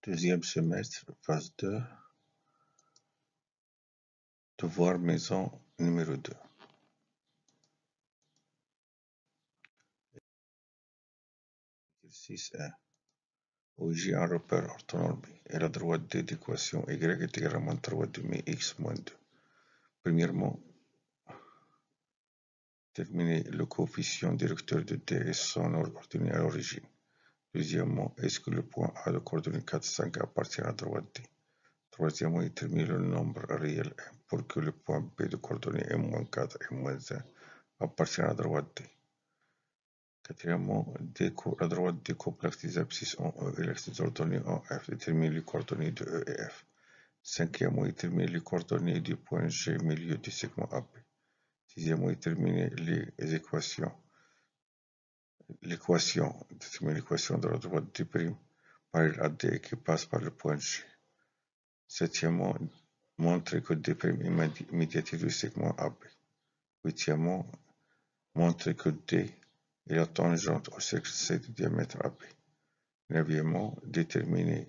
Deuxième semestre, phase 2, devoir maison numéro 2. Exercice 1. OJ un repère orthonormé et la droite D d'équation y est également 3 demi x moins 2. Premièrement, déterminer le coefficient directeur de D et son ordonnée à l'origine. Deuxièmement, est-ce que le point A de coordonnées 4, 5 appartient à la droite D? Troisièmement, déterminer le nombre réel M pour que le point B de coordonnées M-4 et M-1 appartient à la droite D. Quatrièmement, la droite D complexe des abscisses en E et l'axe des ordonnées en F, détermine les coordonnées de E et F. Cinquièmement, déterminer les coordonnées du point G milieu du segment AB. Sixièmement, déterminer l'équation de la droite D' parallèle à D qui passe par le point G. Septièmement, montrer que D' est médiatrice du segment AB. Huitièmement, montrer que D est la tangente au cercle C de diamètre AB. Neuvièmement, déterminer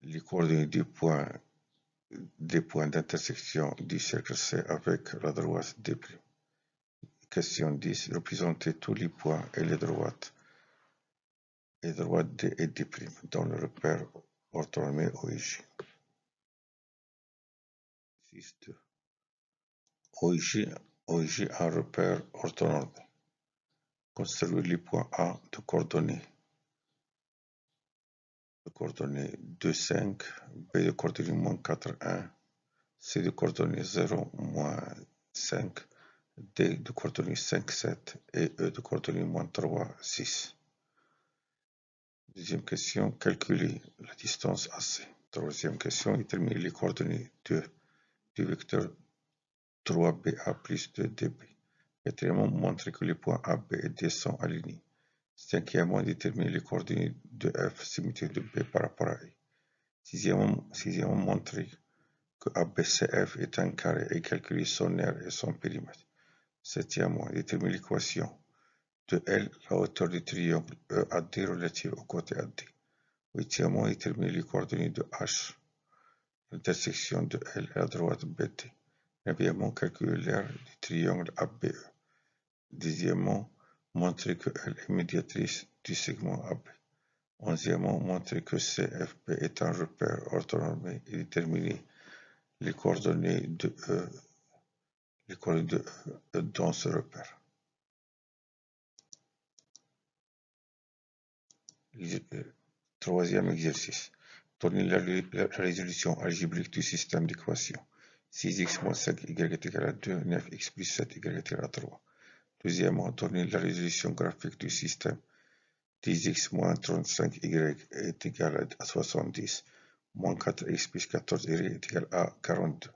les coordonnées des points d'intersection du cercle C avec la droite D'. Question 10. Représenter tous les points et les droites D et D' dans le repère orthonormé OIJ. OIJ un repère orthonormé. Construire les points A de coordonnées 2, 5, B de coordonnées moins 4, 1, C de coordonnées 0, moins 5, D de coordonnées 5, 7 et E de coordonnées moins 3, 6. Deuxième question, calculer la distance AC. Troisième question, déterminer les coordonnées du vecteur 3BA plus 2DB. Quatrièmement, montrer que les points AB et D sont alignés. Cinquièmement, déterminer les coordonnées de F symétriques de B par rapport à E. Sixièmement, montrer que ABCF est un carré et calculer son aire et son périmètre. Septièmement, déterminer l'équation de L, la hauteur du triangle EAD relative au côté AD. Huitièmement, déterminer les coordonnées de H, l'intersection de L et la droite BT. Neuvièmement, calculer l'aire du triangle ABE. Dixièmement, montrer que L est médiatrice du segment AB. Onzièmement, montrer que CFP est un repère orthonormé et déterminer les coordonnées de E dans ce repère. Troisième exercice. Donner la résolution algébrique du système d'équations. 6x moins 5y est égal à 2, 9x plus 7y est égal à 3. Deuxièmement, donner la résolution graphique du système. 10x moins 35y est égal à 70, moins 4x plus 14y est égal à 42.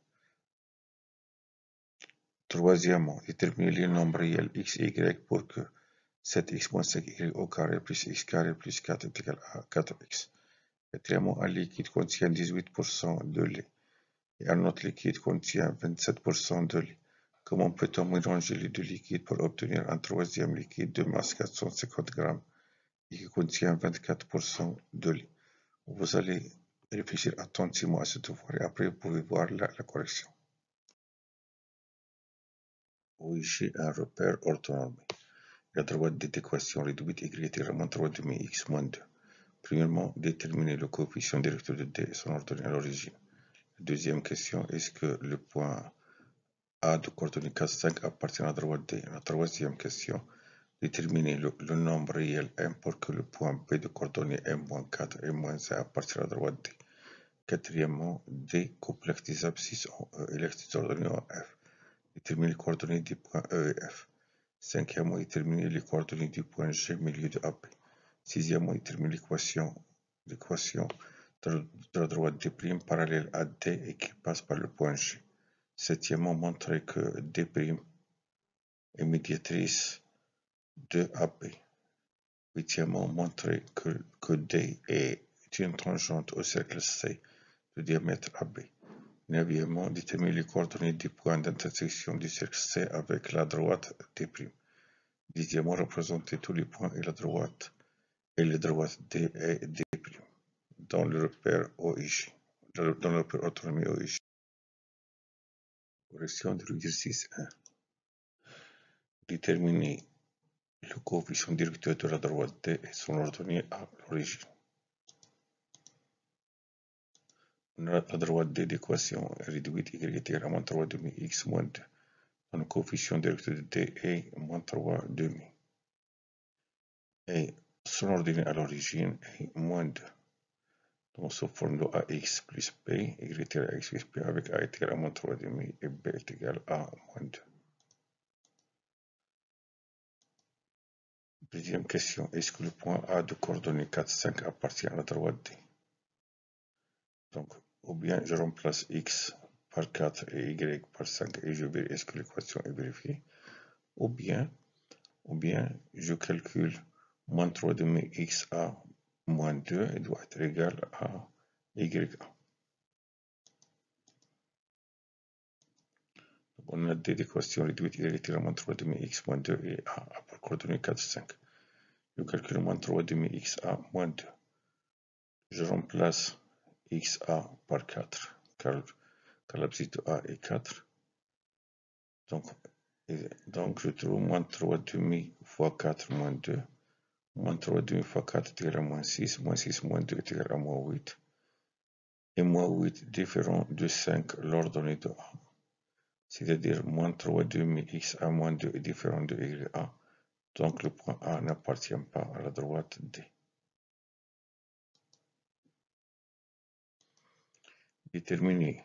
Troisièmement, déterminer les nombres réels x et y pour que 7x moins 5y au carré plus x carré plus 4 est égal à 4x. Quatrièmement, un liquide contient 18% de lait et un autre liquide contient 27% de lait. Comment peut-on mélanger les deux liquides pour obtenir un troisième liquide de masse 450 g et qui contient 24% de lait? Vous allez réfléchir attentivement à ce devoir et après vous pouvez voir la correction. OIJ un repère orthonormé. La droite d'équation réduite y est également 3 demi x moins 2. Premièrement, déterminer le coefficient directeur de D et son ordonnée à l'origine. Deuxième question, est-ce que le point A de coordonnées 4, 5 appartient à la droite D? La troisième question, déterminer le nombre réel M pour que le point B de coordonnées M-4 et M-1 appartient à la droite D. Quatrièmement, D complexe des abscisses en E et l'axe des ordonnées en F. Déterminer les coordonnées des points E et F. Cinquièmement, déterminer les coordonnées du point G milieu de AB. Sixièmement, déterminer l'équation de la droite D' parallèle à D et qui passe par le point G. Septièmement, montrer que D' est médiatrice de AB. Huitièmement, montrer que D est une tangente au cercle C de diamètre AB. Neuvièmement, déterminer les coordonnées des points d'intersection du cercle C avec la droite D'. Dixièmement, représenter tous les points et les droites D et D'. dans le repère OIJ, dans le repère orthonormé OIJ. Correction de l'exercice 1. Déterminer le coefficient directeur de la droite D et son ordonnée à l'origine. La droite D d'équation réduite y égale à moins 3 demi x moins 2. Le coefficient directeur de D est moins 3 demi. Et son ordonnée à l'origine est moins 2. Donc, sous forme de AX plus B, y égale à X plus B avec A est égal à moins 3 demi et B est égal à moins 2. Deuxième question, est-ce que le point A de coordonnées 4, 5 appartient à la droite D? Donc, ou bien je remplace X par 4 et Y par 5 et je vérifie est-ce que l'équation est vérifiée, ou bien je calcule moins 3 demi XA moins 2 et doit être égal à YA. Donc, on a des équations réduites égalité à moins 3 demi X moins 2 et A pour coordonnées 4, 5. Je calcule moins 3 demi XA moins 2. Je remplace XA par 4 car l'abscisse de A est 4. Donc je trouve moins 3 demi fois 4 moins 2. Moins 3 demi fois 4 est égal à moins 6. Moins 6 moins 2 est égal à moins 8. Et moins 8 différent de 5 l'ordonnée de A. C'est-à-dire moins 3 demi XA moins 2 est différent de YA. Donc le point A n'appartient pas à la droite D. Déterminer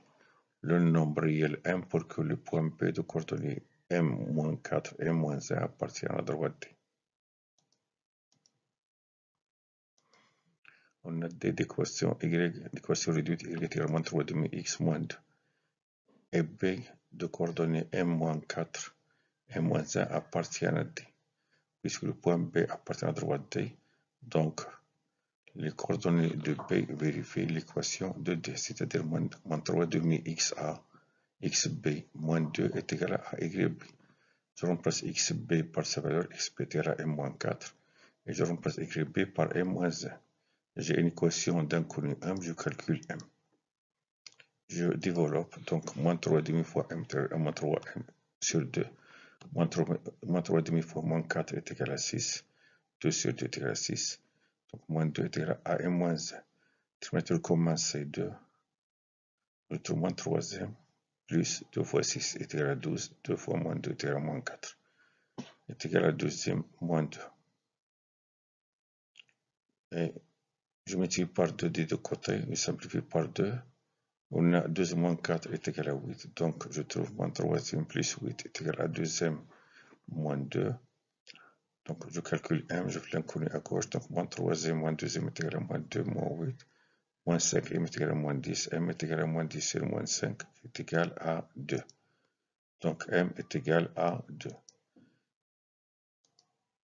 le nombre réel M pour que le point B de coordonnées M-4 et M-1 appartient à la droite D. On a des équations réduites égale à moins 3 demi X moins 2 et B de coordonnées M-4 et M-1 appartiennent à D. Puisque le point B appartient à la droite D, donc les coordonnées de B vérifient l'équation de D, c'est-à-dire moins 3 demi XA, XB moins 2 est égal à YB. Je remplace XB par sa valeur, XB est égal à M-4, et je remplace YB par M-1. J'ai une équation d'inconnu M, je calcule M. Je développe donc moins 3 demi fois M moins 3 M sur 2. Moins 3 demi fois moins 4 est égal à 6. 2 sur 2 est égal à 6. Donc moins 2 est égal à M moins 1. Déterminateur commun c'est 2. Je trouve moins 3e plus 2 fois 6 est égal à 12. 2 fois moins 2 est égal à moins 4. Est égal à 2e moins 2. Et je multiplie par 2 des deux côtés, je simplifie par 2. On a 2 moins 4 est égal à 8. Donc je trouve moins 3e plus 8 est égal à 2e moins 2. Donc je calcule M, je fais l'inconnu à gauche. Donc moins 3e moins 2e est égal à moins 2 moins 8. Moins 5 M est égal à moins 10. M est égal à moins 10 sur moins 5 est égal à 2. Donc M est égal à 2.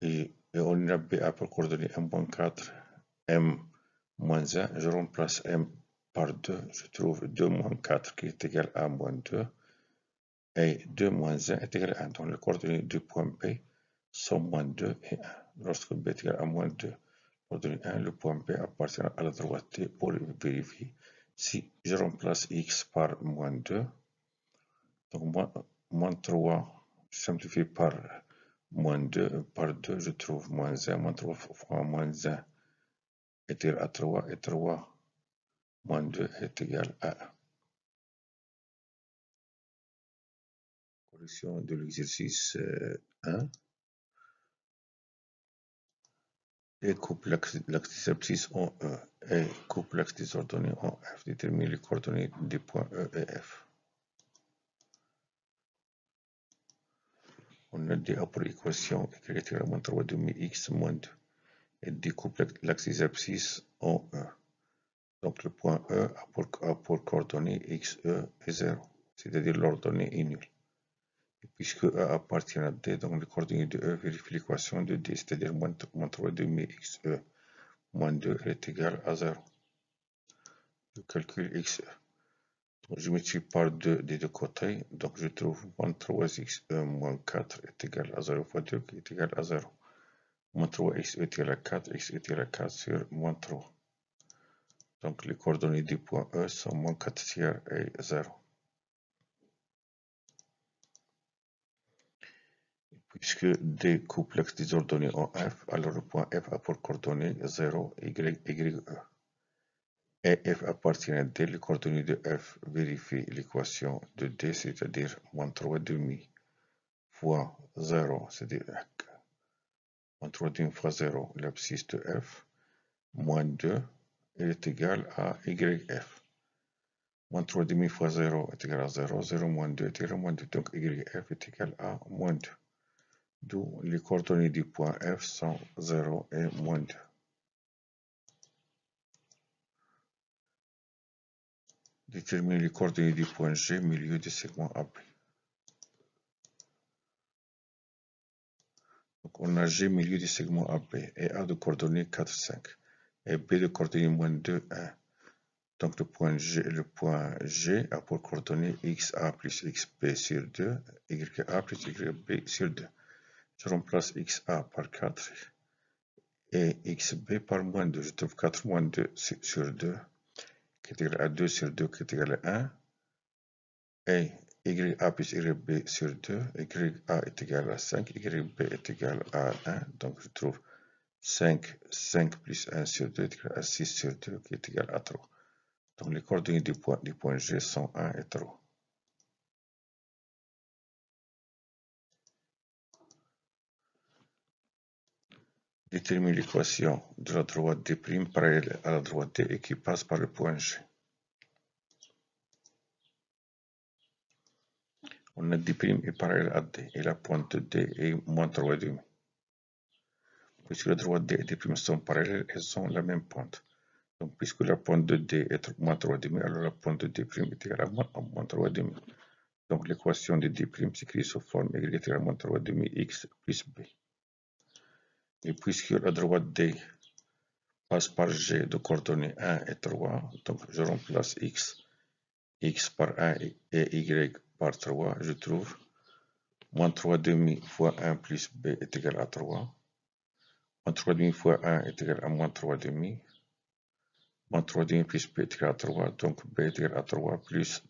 Et on a BA pour coordonner M moins 4, M moins 1. Je remplace M par 2. Je trouve 2 moins 4 qui est égal à moins 2. Et 2 moins 1 est égal à 1. Donc les coordonnées du point B sont moins 2 et 1. Lorsque B est égal à moins 2, coordonnée 1, le point B appartient à la droite D pour vérifier. Si je remplace X par moins 2, donc moins 3, je simplifie par moins 2, par 2, je trouve moins 1, moins 3 fois moins 1 est égal à 3, et 3 moins 2 est égal à 1. Correction de l'exercice 1. Et coupe l'axe des abscisses en E et coupe l'axe des ordonnées en F. Détermine les coordonnées des points E et F. On a des pour équation écriture à moins 3 demi X moins 2 et découpe l'axe des abscisses en E. Donc le point E a pour coordonnées X, E et 0, c'est-à-dire l'ordonnée est nulle. Et puisque E appartient à D, donc les coordonnées de E vérifient l'équation de D, c'est-à-dire moins 3 demi X, E moins 2 est égal à 0. Je calcule X, E. Donc, je multiplie par 2 des deux côtés, donc je trouve moins 3xe moins 4 est égal à 0 fois 2 qui est égal à 0. Moins 3xe est égal à 4, x est égal à 4 sur moins 3. Donc les coordonnées du point E sont moins 4 tiers et 0. Puisque D complexe des ordonnées en F, alors le point F a pour coordonnées 0, Y, E. Et F appartient à D, les coordonnées de F vérifient l'équation de D, c'est-à-dire moins 3 demi fois 0, c'est-à-dire moins 3 demi fois 0, l'abscisse de F, moins 2, est égal à YF. Moins 3 demi fois 0 est égal à 0, 0 moins 2 est égal à moins 2, donc YF est égal à moins 2. D'où les coordonnées du point F sont 0 et moins 2. Déterminer les coordonnées du point G, milieu du segment AB. Donc on a G, milieu du segment AB, et A de coordonnées 4, 5, et B de coordonnées moins 2, 1. Donc le point G a pour coordonnées XA plus XB sur 2, YA plus YB sur 2. Je remplace XA par 4 et XB par moins 2. Je trouve 4 moins 2 sur 2, qui est égal à 2 sur 2, qui est égal à 1. Et YA plus YB sur 2, YA est égal à 5, YB est égal à 1. Donc je trouve 5 plus 1 sur 2 est égal à 6 sur 2, qui est égal à 3. Donc les coordonnées du point G sont 1 et 3. Détermine l'équation de la droite D' parallèle à la droite D et qui passe par le point G. On a D' est parallèle à D et la pointe de D est moins 3,5. Puisque la droite D et D' sont parallèles, elles ont la même pointe. Donc puisque la pointe de D est moins 3,5, alors la pointe de D' est égale à moins 3,5. Donc l'équation de D' s'écrit sous forme Y est égal à moins 3,5 X plus B. Et puisque la droite D passe par G de coordonnées 1 et 3, donc je remplace X par 1 et Y par 3, je trouve moins 3 demi fois 1 plus B est égal à 3. Moins 3 demi fois 1 est égal à moins 3 demi. Moins 3 demi plus B est égal à 3, donc B est égal à 3 plus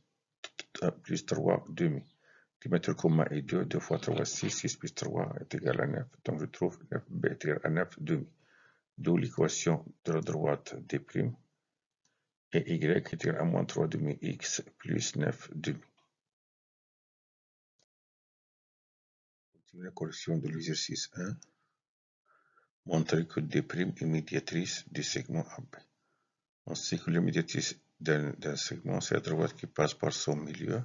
3 demi. Diamètre commun est 2, 2 fois 3, 6, 6 plus 3 est égal à 9. Donc je trouve B est égal à 9 demi. D'où l'équation de la droite D'. Et Y est égal à moins 3 demi X plus 9 demi. La correction de l'exercice 1. Montrer que D' est médiatrice du segment AB. On sait que la médiatrice d'un segment, c'est la droite qui passe par son milieu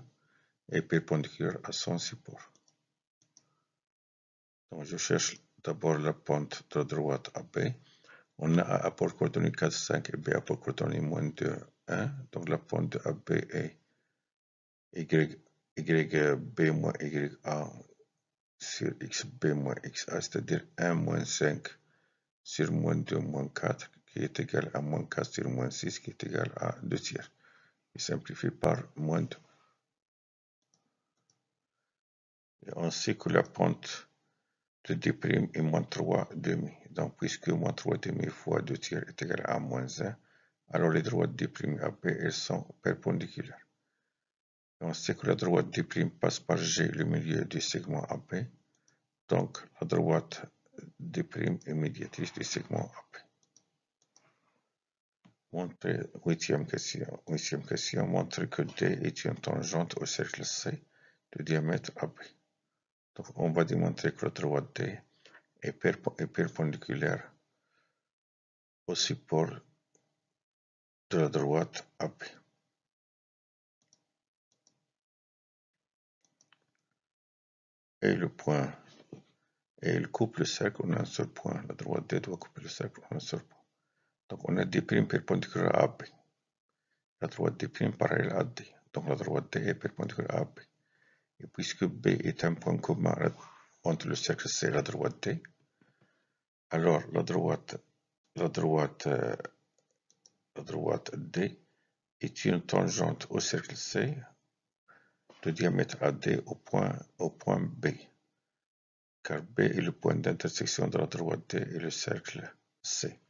et perpendiculaire à son support. Donc je cherche d'abord la pointe de la droite AB. On a A pour coordonnées 4, 5 et B a pour coordonnées moins 2, 1. Donc la pointe de AB est YB moins YA sur XB moins XA, c'est-à-dire 1 moins 5 sur moins 2 moins 4, qui est égal à moins 4 sur moins 6, qui est égal à 2 tiers. Et simplifie par moins 2. Et on sait que la pente de D' est moins 3 demi. Donc, puisque moins 3 demi fois 2 tiers est égal à moins 1, alors les droites D' AB, elles sont perpendiculaires. Et on sait que la droite D' passe par G, le milieu du segment AB. Donc, la droite D' est médiatrice du segment AB. Huitième question, montrer que D est une tangente au cercle C de diamètre AB. Donc on va démontrer que la droite D est perpendiculaire au support de la droite AB. Et le point, et il coupe le cercle en un seul point. La droite D doit couper le cercle en un seul point. Donc on a D' perpendiculaire à AB. La droite D' parallèle à D. Donc la droite D est perpendiculaire à AB. Et puisque B est un point commun entre le cercle C et la droite D, alors la droite D est une tangente au cercle C de diamètre AD au point B, car B est le point d'intersection de la droite D et le cercle C.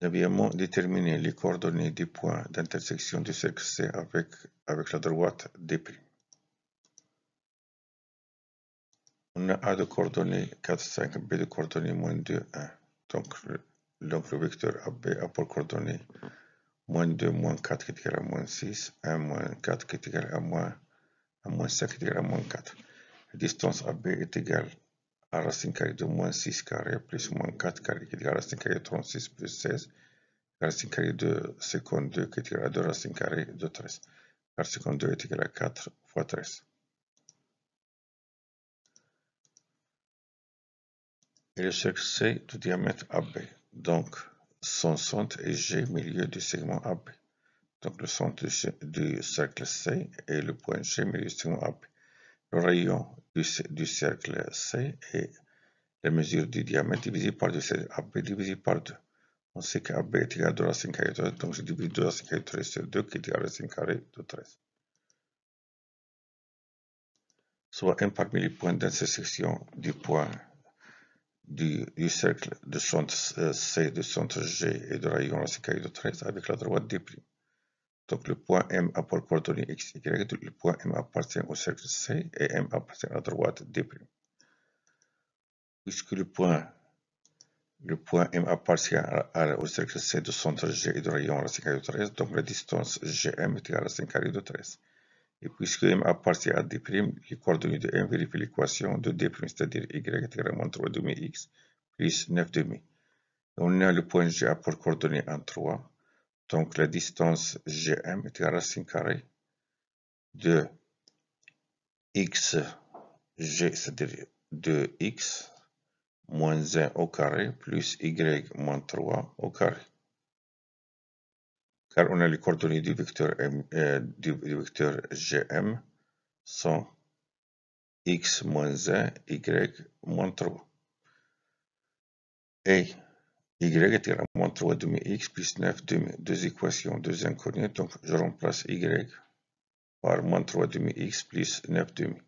Deuxièmement, déterminer les coordonnées des points d'intersection du cercle C avec la droite D'. On a A de coordonnées 4, 5, B de coordonnées moins 2, 1. Donc le vecteur AB a pour coordonnées moins 2, moins 4 qui est égal à moins 6, 1, moins 4 qui est égal à moins 5 qui est égal à moins 4. La distance AB est égale à racine carrée de moins 6 carré plus moins 4 carré qui est égal à racine carrée de 36 plus 16. Racine carrée de 52 qui est égal à 2 racine carrée de 13. Car 52 est égal à 4 fois 13. Et le cercle C de diamètre AB. Donc, son centre est G, milieu du segment AB. Donc, le centre du cercle C est le point G, milieu du segment AB. Le rayon du cercle C est la mesure du diamètre divisé par 2, c'est AB divisé par 2. On sait qu'AB est égal à 2 racine carrée de 13, donc je divise 2 racine carrée de 13 sur 2 qui est égal à racine carrée de 13. Soit un parmi les points d'intersection du point du cercle de centre C, de centre G et de rayon racine carrée de 13 avec la droite D'. Donc le point M a pour coordonnées x, y, le point M appartient au cercle C et M appartient à la droite D'. Puisque le point M appartient au cercle C de centre G et de rayon racine carrée de 13, donc la distance GM est égale à racine carrée de 13. Et puisque M appartient à D', les coordonnées de M vérifient l'équation de D', c'est-à-dire y est égal à moins 3 demi x plus 9 demi. On a le point G a pour coordonnées 1, 3. Donc la distance GM est égale à racine carrée de x g, c'est-à-dire de x moins 1 au carré plus y moins 3 au carré. Car on a les coordonnées du vecteur GM sont x moins 1, y moins 3. Et y est égal à moins 3 demi x plus 9 demi. Deux équations, deux inconnues. Donc je remplace y par moins 3 demi x plus 9 demi.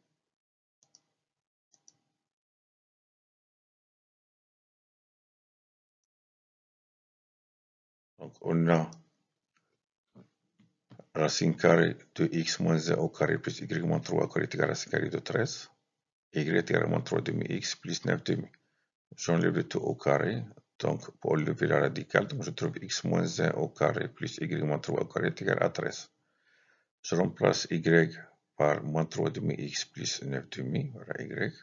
Donc on a racine carrée de x moins 1 au carré plus y moins 3 au carré est égal à racine carrée de 13. Y est égal à moins 3 demi x plus 9 demi. J'enlève le tout au carré. Donc pour lever la radicale, donc je trouve x moins 1 au carré plus y moins 3 au carré est égal à 13. Je remplace y par moins 3 demi x plus 9 demi. Voilà y.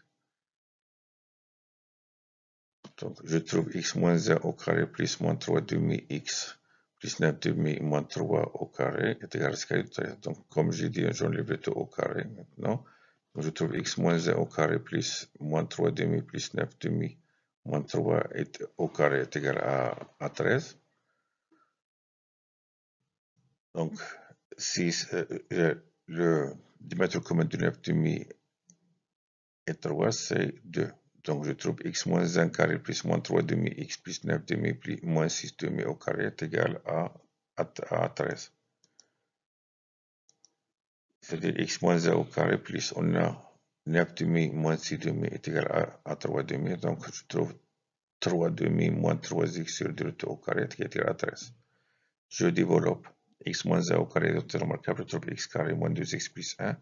Donc je trouve x moins 1 au carré plus moins 3 demi x plus 9 demi moins 3 au carré est égal à racine carrée de 13. Donc comme j'ai dit, j'enlève le tout au carré maintenant. Donc, je trouve x moins 1 au carré plus moins 3 demi plus 9 demi moins 3 au carré est égal à 13. Donc si le diamètre commun de 9 demi et 3, c'est 2. Donc je trouve x moins 1 carré plus moins 3 demi x plus 9 demi plus moins 6 demi au carré est égal à 13. C'est-à-dire x moins 1 au carré plus on a 9 demi moins 6 demi est égal à 3 demi. Donc je trouve 3 demi moins 3x sur 2 au carré qui est égal à 13. Je développe x moins 1 au carré de remarquable, je trouve x carré moins 2x plus 1.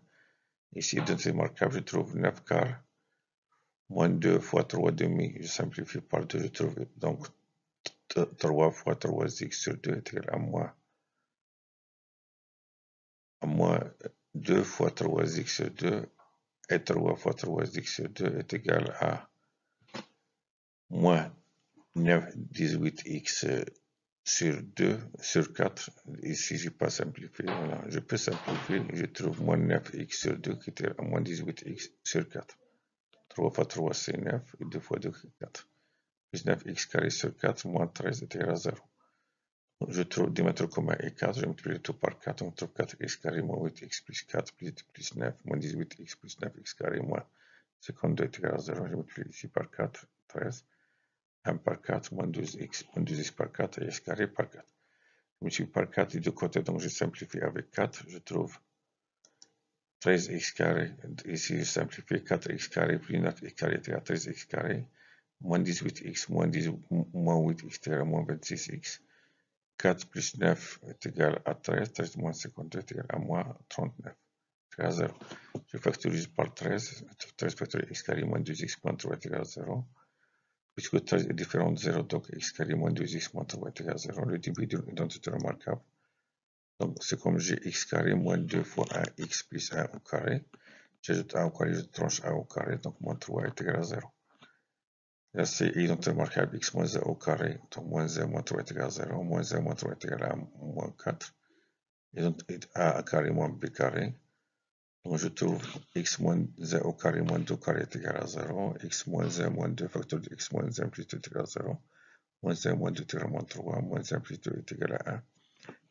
Ici, de remarquable, je trouve 9 quarts moins 2 fois 3 demi, je simplifie par 2, je trouve donc 3 fois 3x sur 2 est égal à moins 2 fois 3x sur 2 et 3 fois 3x sur 2 est égal à moins 9, 18x sur 2 sur 4. Ici, je n'ai pas simplifié. Voilà. Je peux simplifier. Je trouve moins 9x sur 2 qui est à moins 18x sur 4. 3 fois 3, c'est 9. Et 2 fois 2, c'est 4. Plus 9x carré sur 4, moins 13 est égal à 0. Je trouve diamètre commun est 4. Je multiplie le tout par 4. On trouve 4x carré moins 8x plus 4 plus 9 moins 18x plus 9x carré moins 52 est égal à 0. Je multiplie ici par 4, 13. 1 par 4 moins 2x, moins 2x par 4 et x carré par 4. Je multiplie par 4 des deux côtés, donc je simplifie avec 4. Je trouve 13x carré. Ici, je simplifie 4x carré plus 9x carré est égal à 13x carré. Moins 18x moins 8x est égal à moins 26x. 4 plus 9 est égal à 13, 13 moins 52 est égal à moins 39, c'est à 0. Je factorise par 13, 13 factoriel x carré moins 2x moins 3 est égal à 0. Puisque 13 est différent de 0, donc x carré moins 2x moins 3 est égal à 0. Le début d'une identité remarquable. Donc c'est comme j'ai x carré moins 2 fois 1x plus 1 au carré. J'ajoute 1 au carré, je tranche 1 au carré, donc moins 3 est égal à 0. Là c'est identité remarquable x moins 1 au carré, donc moins 1 moins 3 est égal à 0. Moins 1 moins 3 est égal à moins 4. Et donc a carré moins b carré. Donc je trouve x moins 1 au carré moins 2 au carré est égal à 0. X moins 1 moins 2 facteur de x moins 1 plus 2 est égal à 0. Moins 1 moins 2 est égal à moins 3. Moins 1 plus 2 est égal à 1.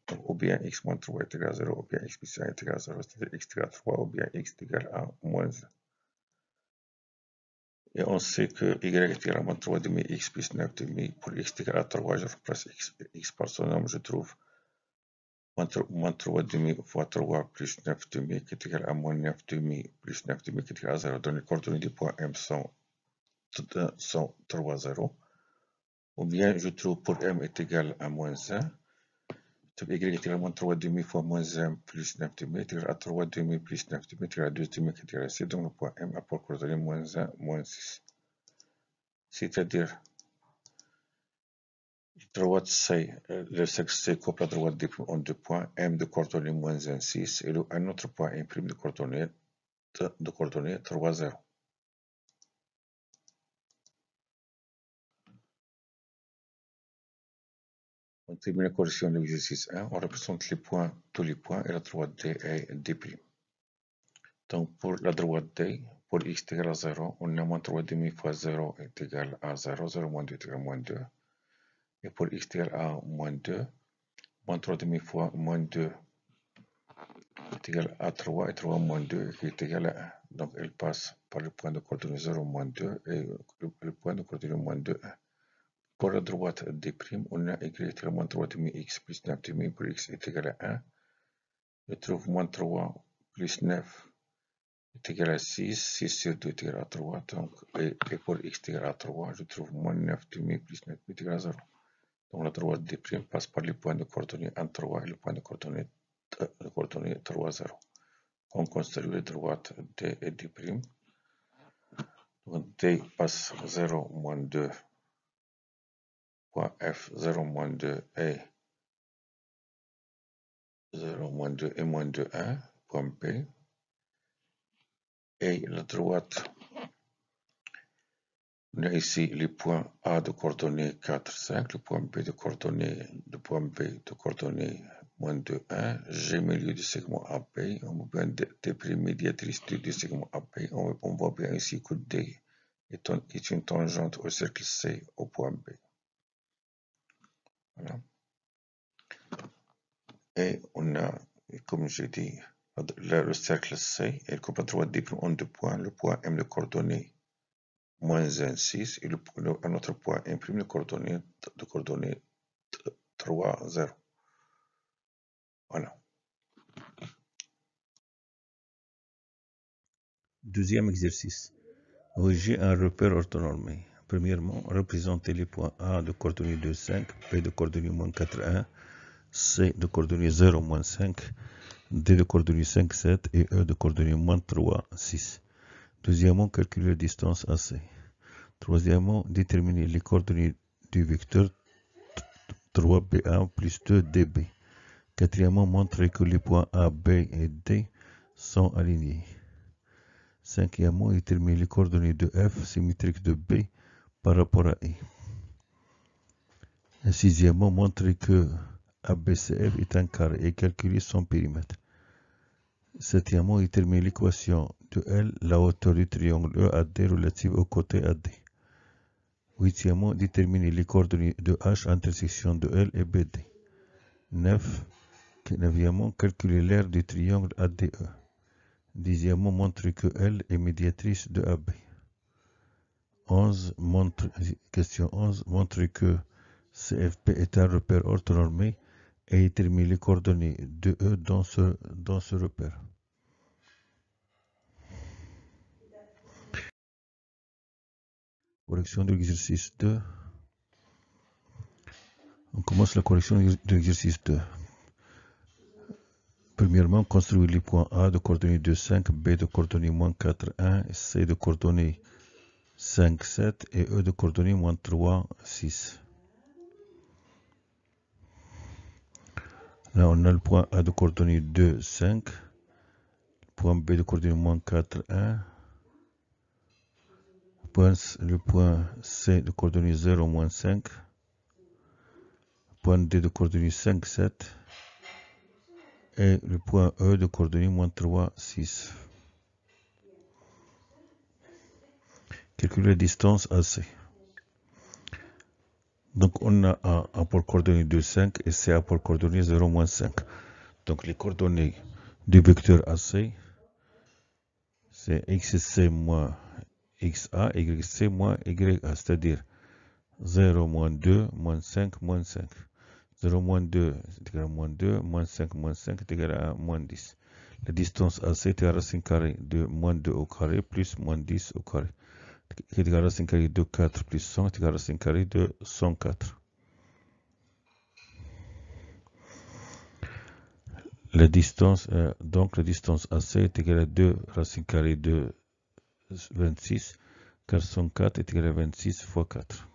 Donc ou bien x moins 3 est égal à 0, ou bien x plus 1 est égal à 0, c'est-à-dire x est égal à 3, ou bien x est égal à moins 1. Et on sait que y est égal à moins 3 demi, x plus 9 demi. Pour x est égal à 3, je remplace x par son nombre, je trouve moins 3 demi fois 3 plus 9 demi qui est égal à moins 9 demi plus 9 demi qui est égal à 0. Donc les coordonnées du point M sont 3, 0. Ou bien je trouve pour M est égal à moins 1. Y est égal à moins 3 demi fois moins 1 plus 9 demi est égal à 3 demi plus 9 demi est égal à 2 demi qui est égal à 6. Donc le point M a pour coordonnée moins 1, moins 6. C'est-à-dire, droite C, le cercle C coupe la droite D' en 2 points, M de coordonnée moins 1, 6, et un autre point M' de coordonnée 3, 0. On termine la correction de l'exercice 1, on représente les points, tous les points, et la droite D est D'. Donc pour la droite D, pour x est égal à 0, on a moins 3 demi fois 0 est égal à 0, 0 moins 2 est égal à moins 2. Et pour x est égal à moins 2, moins 3 demi fois moins 2 est égal à 3, et 3 moins 2 qui est égal à 1. Donc elle passe par le point de coordonnée 0, moins 2, et le point de coordonnée moins 2, 1. Pour la droite D', on a y est égal à moins 3 demi x plus 9 demi, pour x est égal à 1. Je trouve moins 3 plus 9 est égal à 6, 6 sur 2 est égal à 3, donc, et pour x est égal à 3, je trouve moins 9 demi plus 9 est égal à 0. Donc la droite D' passe par les points de coordonnées 1, 3 et le point de coordonnées 3, 0. On construit les droites D et D'. Donc D passe 0, moins 2, point F, 0, moins 2 et 0, moins 2 et moins 2, 1, point P. Et la droite, on a ici les points A de coordonnées 4, 5, le point B de coordonnées, moins 2, 1, G milieu du segment AP, on voit bien D' médiatrice du segment AP, on voit bien ici que D est une tangente au cercle C au point B. Voilà. Et on a, comme j'ai dit, le cercle C, et coupe la droite D' en 2 points, le point M de coordonnées moins 1, 6, et un autre point imprime de coordonnées 3, 0. Voilà. Deuxième exercice. J'ai un repère orthonormé. Premièrement, représenter les points A de coordonnées 2, 5, B de coordonnées moins 4, 1, C de coordonnées 0, moins 5, D de coordonnées 5, 7 et E de coordonnées moins 3, 6. Deuxièmement, calculer la distance AC. Troisièmement, déterminer les coordonnées du vecteur 3BA plus 2DB. Quatrièmement, montrer que les points A, B et D sont alignés. Cinquièmement, déterminer les coordonnées de F symétriques de B par rapport à E. Et sixièmement, montrer que ABCF est un carré et calculer son périmètre. Septièmement, déterminer l'équation de L, la hauteur du triangle EAD relative au côté AD. Huitièmement, déterminer les coordonnées de H intersection de L et BD. Neuvièmement, calculer l'aire du triangle ADE. Dixièmement, montrer que L est médiatrice de AB. Question 11, montrer que CFP est un repère orthonormé et déterminer les coordonnées de E dans ce repère. Correction de l'exercice 2. On commence la correction de l'exercice 2. Premièrement, construire les points A de coordonnées 2, 5, B de coordonnées moins 4, 1, C de coordonnées 5, 7 et E de coordonnées moins 3, 6. Là, on a le point A de coordonnées 2, 5, le point B de coordonnées moins 4, 1, le point C de coordonnées 0, moins 5, point D de coordonnées 5, 7, et le point E de coordonnées moins 3, 6. Calculer la distance AC. Donc on a A pour coordonnées 2, 5 et C pour coordonnées 0, moins 5. Donc les coordonnées du vecteur AC, c'est XC moins XA, YC moins YA, c'est-à-dire 0, moins 2, moins 5, moins 5. 0 moins 2 est égal à moins 2, moins 5 est égal à moins 10. La distance AC est à racine carrée de moins 2 au carré plus moins 10 au carré, qui est égal à racine carrée de 4 plus 100 est égal à racine carrée de 104. La distance, donc la distance AC est égale à 2 racine carrée de 26, car 104 est égal à 26 fois 4.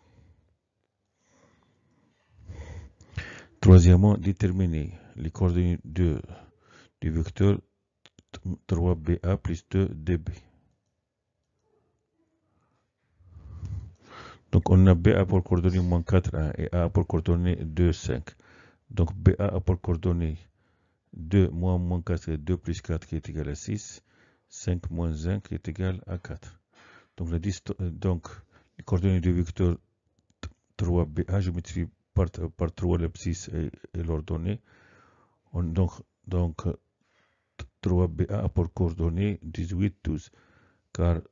Troisièmement, déterminer les coordonnées du vecteur 3BA plus 2DB. Donc on a BA pour coordonnées moins 4, 1 et A pour coordonnées 2, 5. Donc BA a pour coordonnées 2 moins 4 est 2 plus 4 qui est égal à 6, 5 moins 1 qui est égal à 4. Donc les coordonnées du vecteur 3BA, je multiplie par 3 l'abscisse et l'ordonnée. Donc 3BA a pour coordonnées 18, 12, car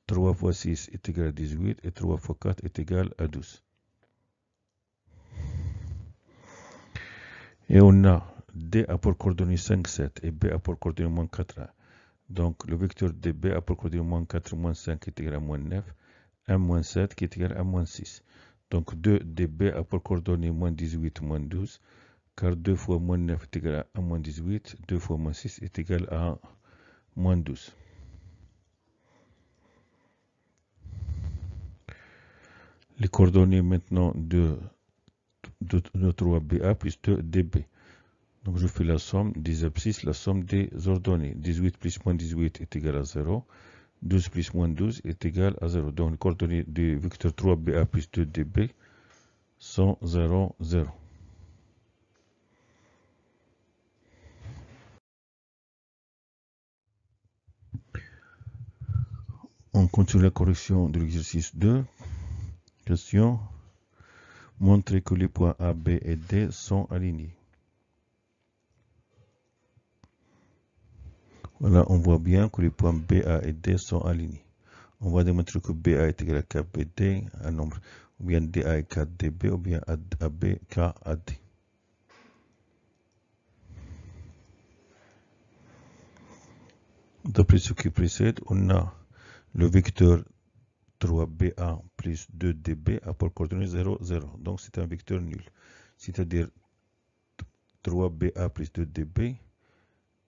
3 fois 6 est égal à 18 et 3 fois 4 est égal à 12. Et on a D a pour coordonnées 5, 7 et B a pour coordonnées moins 4, 1. Donc le vecteur DB a pour coordonnées moins 4, moins 5 qui est égal à moins 9, 1 moins 7 qui est égal à moins 6. Donc 2DB a pour coordonnées moins 18, moins 12, car 2 fois moins 9 est égal à moins 18, 2 fois moins 6 est égal à moins 12. Les coordonnées maintenant de 3BA plus 2DB. Donc je fais la somme des abscisses, la somme des ordonnées. 18 plus moins 18 est égal à 0. 12 plus moins 12 est égal à 0. Donc les coordonnées du vecteur 3BA plus 2DB sont 0, 0. On continue la correction de l'exercice 2. Question. Montrer que les points A, B et D sont alignés. Voilà, on voit bien que les points B, A et D sont alignés. On va démontrer que BA est égal à KBD, un nombre, ou bien DA est 4DB, ou bien AB, KAD. D'après ce qui précède, on a le vecteur 3BA plus 2DB a pour coordonnées 0, 0. Donc c'est un vecteur nul. C'est-à-dire 3BA plus 2DB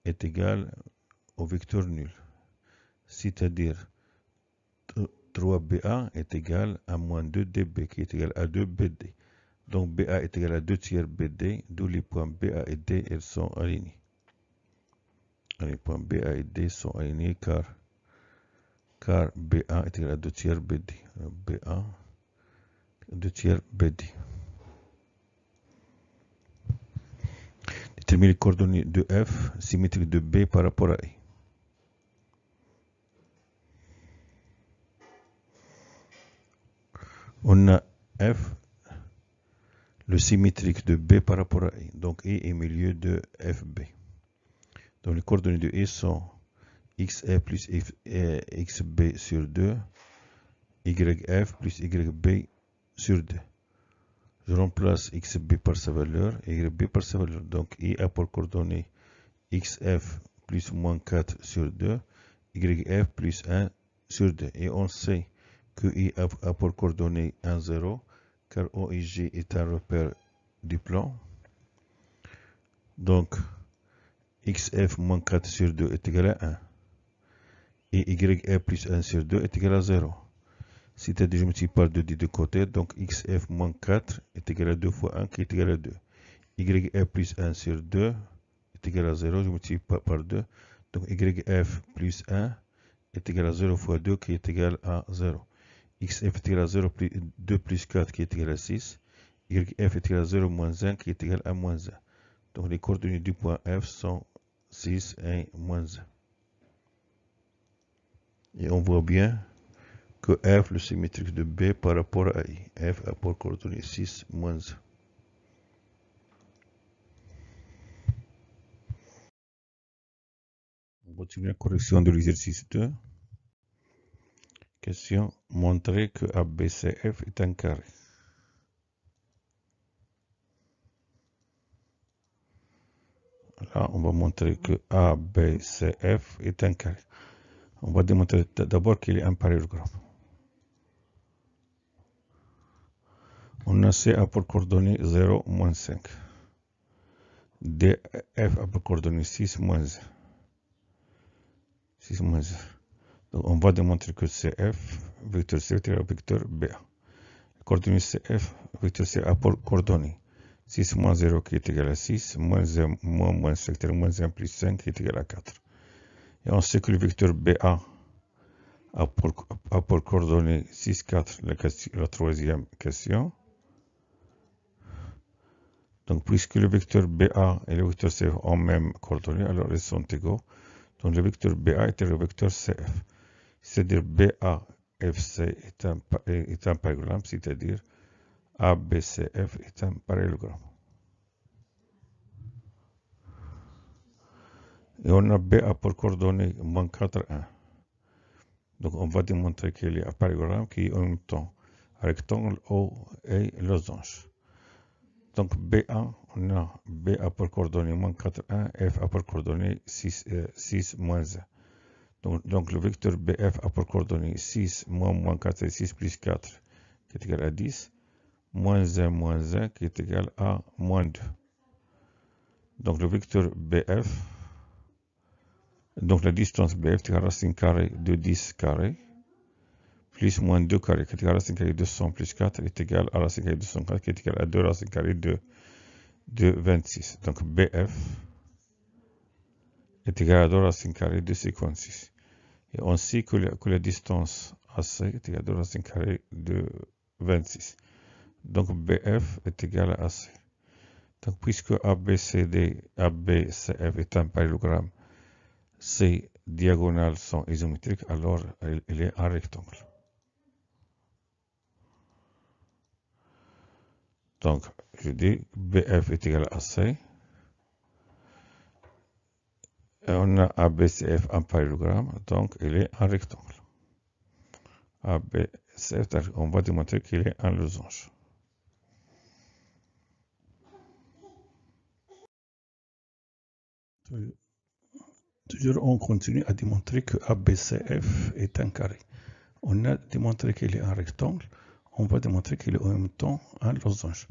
est égal au vecteur nul. C'est-à-dire 3BA est égal à moins 2DB qui est égal à 2BD. Donc BA est égal à 2 tiers BD, d'où les points BA et D elles sont alignés. Les points BA et D sont alignés car BA est égal à 2 tiers BD. BA, 2 tiers BD. Déterminer les coordonnées de F symétriques de B par rapport à E. On a F, le symétrique de B par rapport à E. Donc E est milieu de FB. Donc les coordonnées de E sont XE plus XB sur 2, YF plus YB sur 2. Je remplace XB par sa valeur et YB par sa valeur. Donc I a pour coordonnées XF plus moins 4 sur 2, YF plus 1 sur 2. Et on sait que I a pour coordonnées 1, 0, car OIG est un repère du plan. Donc, xf moins 4 sur 2 est égal à 1. Et yf plus 1 sur 2 est égal à 0. C'est-à-dire, je multiplie par 2 des deux côtés. Donc, xf moins 4 est égal à 2 fois 1 qui est égal à 2. Yf plus 1 sur 2 est égal à 0. Je multiplie par 2. Donc, yf plus 1 est égal à 0 fois 2 qui est égal à 0. Xf est égal à 0 plus 2 plus 4 qui est égal à 6. Yf est égal à 0 moins 1 qui est égal à moins 1. Donc, les coordonnées du point F sont 6, 1, moins 1. Et on voit bien que F, le symétrique de B par rapport à I. F a pour coordonnées 6, moins 1. On continue la correction de l'exercice 2. Question, montrer que ABCF est un carré. Là, on va montrer que ABCF est un carré. On va démontrer d'abord qu'il est un parallélogramme. On a C a pour coordonnées 0, moins 5. DF a pour coordonnées 6, moins 1. 6, moins 1. Donc, on va démontrer que CF, vecteur C est égal au vecteur BA. Coordonnée CF, vecteur C a pour coordonnées 6 moins 0 qui est égal à 6, moins 1 moins 5, moins 1 plus 5 qui est égal à 4. Et on sait que le vecteur BA a pour coordonnées 6, 4, la troisième question. Donc, puisque le vecteur BA et le vecteur CF ont même coordonnées, alors ils sont égaux. Donc, le vecteur BA est le vecteur CF. C'est-à-dire BAFC est un parallélogramme, c'est-à-dire ABCF est un parallélogramme. Et on a BA pour coordonnées moins 4, 1. Donc, on va démontrer qu'il y a un parallélogramme qui est en même temps rectangle O et losange. Donc, BA, on a BA pour coordonnées moins 4, 1, F a pour coordonnées 6, moins 1. Donc, le vecteur BF a pour coordonnées 6, moins 4 et 6 plus 4 qui est égal à 10, moins 1 qui est égal à moins 2. Donc, le vecteur BF, donc la distance BF est égale à racine carrée de 10 carré, plus moins 2 carré qui est égal à racine carrée de 100 plus 4 est égal à racine carrée de 104 qui est égal à 2 racine carrée de 26. Donc, BF est égal à 2 racine carrée de 56. Et on sait que la distance AC est égale à 2 racine carrée de 26. Donc, BF est égal à AC. Donc, puisque ABCF est un parallélogramme, ces diagonales sont isométriques, alors il est un rectangle. Donc, je dis BF est égal à AC. Et on a ABCF un parallélogramme, donc il est un rectangle. ABCF, on va démontrer qu'il est un losange. Toujours, on continue à démontrer que ABCF est un carré. On a démontré qu'il est un rectangle. On va démontrer qu'il est en même temps un losange.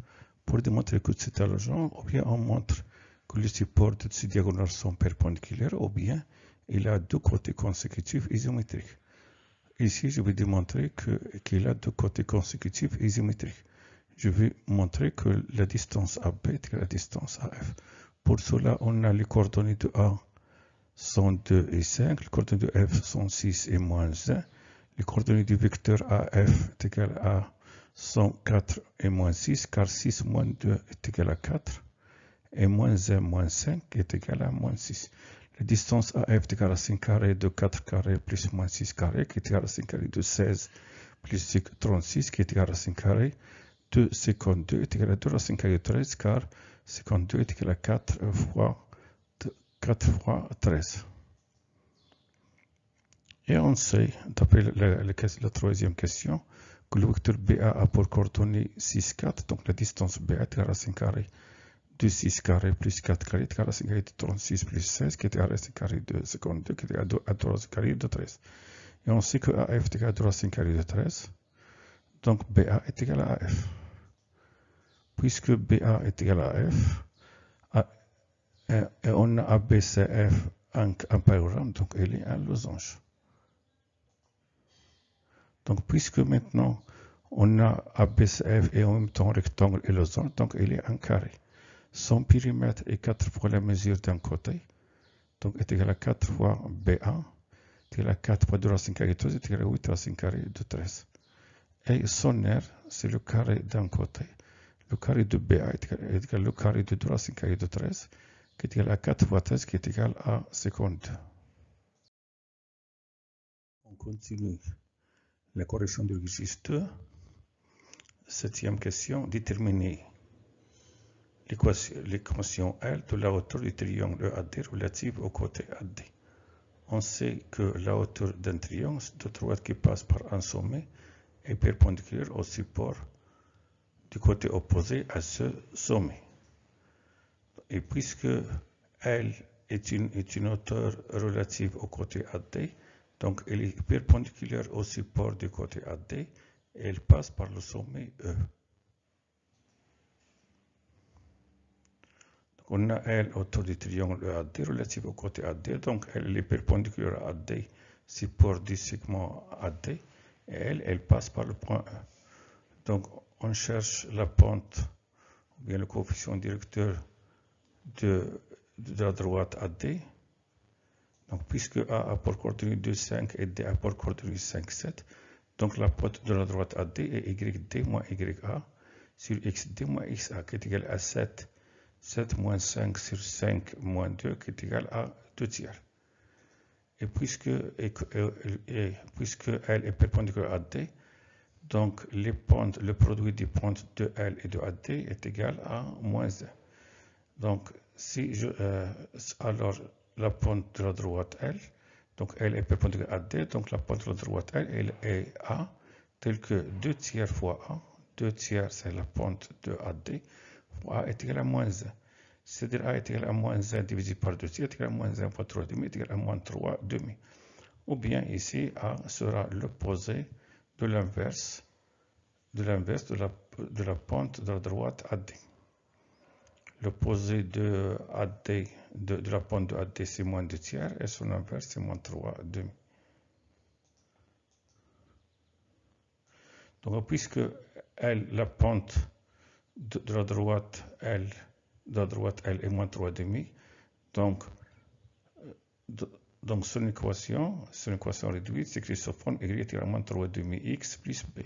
Pour démontrer que c'est un losange, ou bien on montre que les supports de ces diagonales sont perpendiculaires, ou bien il a deux côtés consécutifs isométriques. Ici, je vais démontrer qu'il a deux côtés consécutifs isométriques. Je vais montrer que la distance AB est égale à la distance AF. Pour cela, on a les coordonnées de A sont 2 et 5, les coordonnées de F sont 6 et moins 1. Les coordonnées du vecteur AF est égal à 104 et moins 6, car 6 moins 2 est égal à 4, et moins 1 moins 5 est égal à moins 6. La distance AF est égale à 5 carré de 4 carré plus moins 6 carré, qui est égal à 5 carré de 16 plus 36, qui est égal à 5 carré de 52, est égal à 2 racine carrée de 13, car 52 est égal à 4 fois 13. Et on sait, d'après la troisième question, que le vecteur BA a pour coordonnées 6, 4, donc la distance BA est égale à racine carrée de 6 carré plus 4 carré est égal à racine carrée de 36 plus 16, qui est égal à racine carrée de 52, qui est égal à 2 racine carrée de 13. Et on sait que AF est égal à 2 racine carrée de 13, donc BA est égal à AF. puisque BA est égal à F, et on a ABCF un parallélogramme, donc il est un losange. Donc, puisque maintenant on a ABCF et en même temps rectangle et losange, donc il est un carré. Son périmètre est 4 fois la mesure d'un côté, donc est égal à 4 fois BA, est égal à 4 fois 2 racine carrée de 13, est égal à 8 racine carrée de 13. Et son R, c'est le carré d'un côté. Le carré de BA est égal au carré de 2 racine carrée de 13, qui est égal à 4 fois 13, qui est égal à 52. On continue la correction du registre. Septième question, déterminer l'équation L de la hauteur du triangle EAD relative au côté AD. On sait que la hauteur d'un triangle de droite qui passe par un sommet est perpendiculaire au support du côté opposé à ce sommet. Et puisque L est une hauteur relative au côté AD, donc elle est perpendiculaire au support du côté AD et elle passe par le sommet E. Donc on a L autour du triangle EAD relative au côté AD, donc elle est perpendiculaire à AD, support du segment AD, et elle passe par le point E. Donc on cherche la pente, ou bien le coefficient directeur de la droite AD. Donc, puisque A a pour coordonnée 2, 5 et D a pour coordonnée 5, 7, donc la pente de la droite AD est YD moins YA sur XD moins XA qui est égal à 7. 7 moins 5 sur 5 moins 2 qui est égal à 2 tiers. Et puisque L est perpendiculaire à D, donc le produit des pentes de L et de AD est égal à moins 1. Donc, alors la pente de la droite L, donc L est perpendiculaire à D, donc la pente de la droite L, elle est A, tel que 2 tiers fois A, 2 tiers c'est la pente de AD, A est égal à moins 1. C'est-à-dire A est égal à moins 1 divisé par 2 tiers, est égal à moins 1 fois 3 demi, est égal à moins 3 demi. Ou bien ici, A sera l'opposé de l'inverse de la pente de la droite AD. L'opposé de la pente de AD, c'est moins 2 tiers, et son inverse, c'est moins 3 demi. Donc, puisque la pente de la droite L est moins 3 demi, donc son équation réduite s'écrit sous forme y est égal à moins 3 demi x plus b.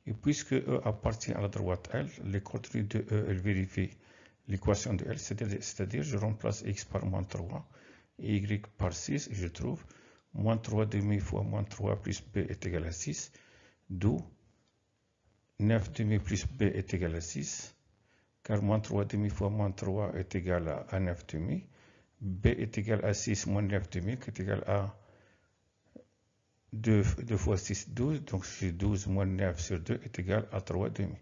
Et puisque E appartient à la droite L, les coordonnées de E, elles vérifient l'équation de L, c'est-à-dire je remplace x par moins 3 et y par 6 et je trouve moins 3 demi fois moins 3 plus b est égal à 6, d'où 9 demi plus b est égal à 6, car moins 3 demi fois moins 3 est égal à 9 demi, b est égal à 6 moins 9 demi qui est égal à 2 fois 6, 12, donc 12 moins 9 sur 2 est égal à 3 demi.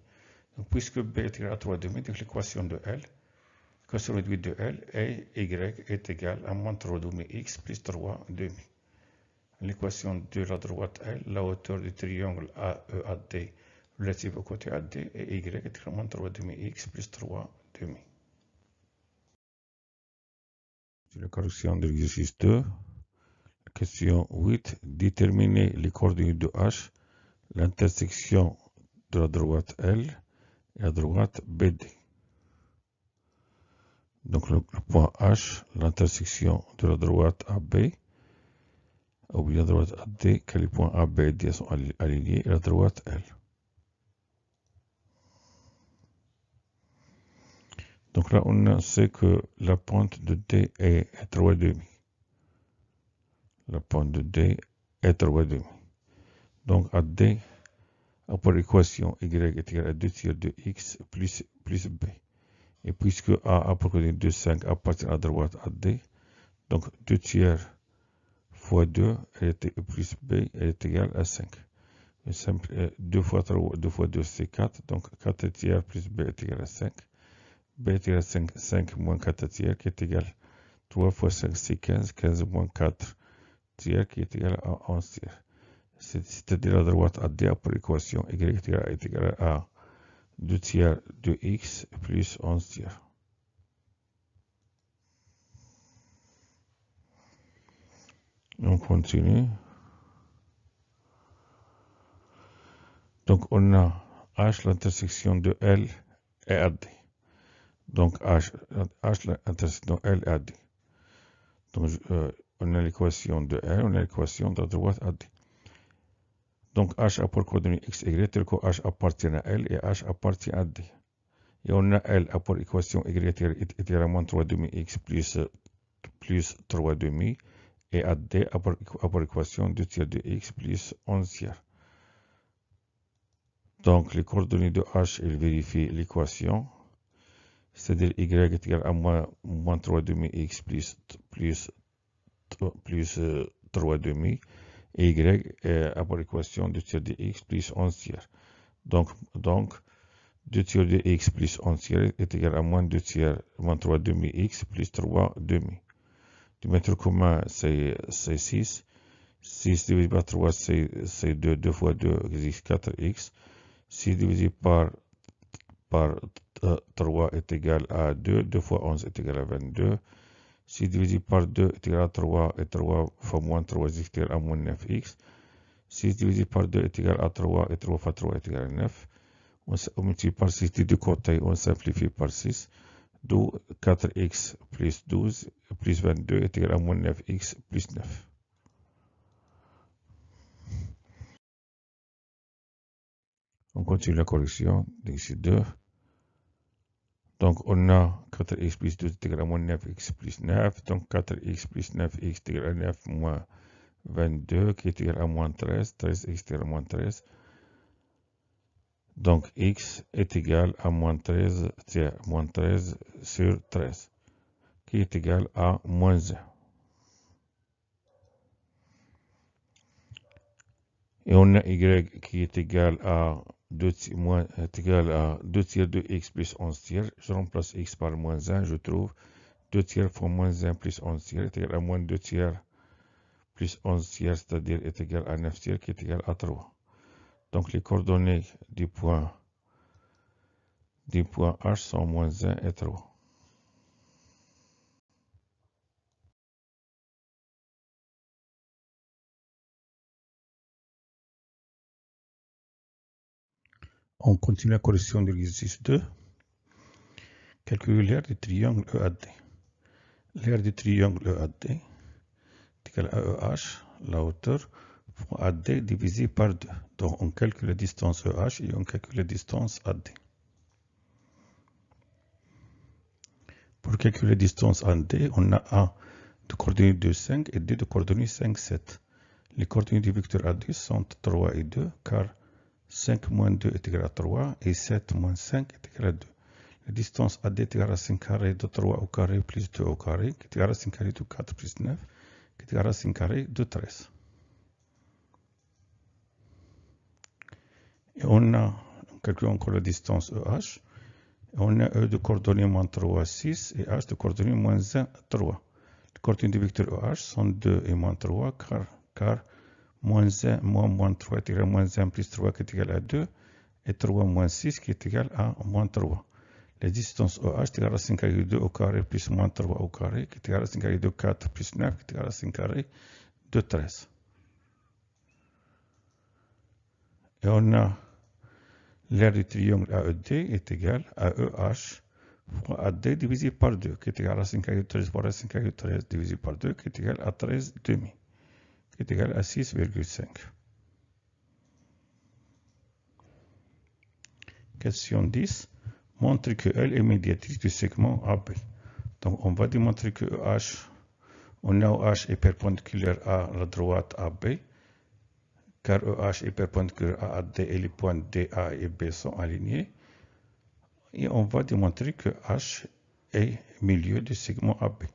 Donc, puisque B est égal à 3 demi, donc l'équation de L, l'équation réduite de L, et Y est égal à moins 3 demi x plus 3 demi. L'équation de la droite L, la hauteur du triangle AEAD relative au côté AD, et Y est égal à moins 3 demi x plus 3 demi. La correction de l'exercice 2. Question 8. Déterminer les coordonnées de H, l'intersection de la droite L et la droite BD. Donc le point H, l'intersection de la droite AB, ou bien la droite AD, que les points AB et D sont alignés, et la droite L. Donc là, on sait que la pente de D est 3,5. La pente de D est 3,5. Donc AD a pour équation y est égal à 2 tiers de x plus b. Et puisque A a pour coordonnée 2, 5 appartient à la droite AD, donc 2 tiers fois 2 plus b est égal à 5. 2 fois 2 c'est 4, donc 4 tiers plus b est égal à 5. B est égal à 5 moins 4 tiers qui est égal à 3 fois 5 c'est 15, 15 moins 4 tiers qui est égal à 11 tiers. C'est-à-dire la droite AD a pour équation y est égal à 2 tiers de x plus 11 tiers. On continue. Donc, on a H, l'intersection de L et AD. Donc, H l'intersection de L et AD. Donc, on a l'équation de L, on a l'équation de la droite AD. Donc, H a pour coordonnée x, y, tel que H appartient à L et H appartient à D. Et on a L a pour équation y égale à moins 3 demi x plus 3 demi. Et à D a pour équation 2 tiers de x plus 11 tiers. Donc, les coordonnées de H, elles vérifient l'équation. C'est-à-dire y est égal à moins 3 demi x plus 3 demi. Et y a pour équation 2 tiers de x plus 11 tiers. Donc 2 tiers de x plus 11 tiers est égal à moins 2 tiers, moins 3 demi x plus 3 demi. Du mètre commun, c'est 6. 6 divisé par 3, c'est 2. 2 fois 2, c'est 4x. 6 divisé par 3 est égal à 2. 2 fois 11 est égal à 22. 6 divisé par 2 est égal à 3. Et 3 fois moins 3 est égal à moins 9x. 6 divisé par 2 est égal à 3. Et 3 fois 3 est égal à 9. On multiplie par 6 des deux côtés, on simplifie par 6. D'où 4x plus 12 plus 22 est égal à moins 9x plus 9. On continue la correction d'ici 2. Donc, on a 4x plus 12 est égal à moins 9x plus 9. Donc, 4x plus 9x est égal à 9 moins 22 qui est égal à moins 13. 13x est égal à moins 13. Donc, x est égal à moins 13 sur 13, qui est égal à moins 1. Et on a y qui est égal à 2 tiers de x plus 11 tiers. Je remplace x par moins 1, je trouve 2 tiers fois moins 1 plus 11 tiers est égal à moins 2 tiers plus 11 tiers, c'est-à-dire est égal à 9 tiers qui est égal à 3. Donc, les coordonnées du point H sont moins 1 et 3. On continue la correction de l'exercice 2. Calculer l'aire du triangle EAD. L'aire du triangle EAD est égal à EH, la hauteur, fois AD divisé par 2. Donc, on calcule la distance EH et on calcule la distance AD. Pour calculer la distance AD, on a A de coordonnées 2, 5 et D de coordonnées 5, 7. Les coordonnées du vecteur AD sont 3 et 2, car 5 moins 2 est égal à 3 et 7 moins 5 est égal à 2. La distance AD est égale à 5 carré de 3 au carré plus 2 au carré, qui est égal à 5 carré de 4 plus 9, qui est égal à 5 carré de 13. Et on calcule encore la distance EH. Et on a E de coordonnées moins 3, 6 et H de coordonnées moins 1, 3. Les coordonnées du vecteur EH sont 2 et moins 3, car moins 1 moins 3 est égal à moins 1 plus 3 qui est égal à 2, et 3 moins 6 qui est égal à moins 3. La distance OH est égale à 5 carré de 2 au carré plus moins 3 au carré, qui est égal à 5 carré de 4 plus 9, qui est égal à 5 carré de 13. Et on a l'aire du triangle AED est égal à EH fois AD divisé par 2, qui est égal à 5 carré de 13 fois 5 carré de 13 divisé par 2, qui est égal à 13 demi, qui est égal à 6,5. Question 10. Montre que L est médiatrice du segment AB. Donc, on va démontrer que on a EH est perpendiculaire à la droite AB, car EH est perpendiculaire à AD et les points DA et B sont alignés. Et on va démontrer que H est milieu du segment AB.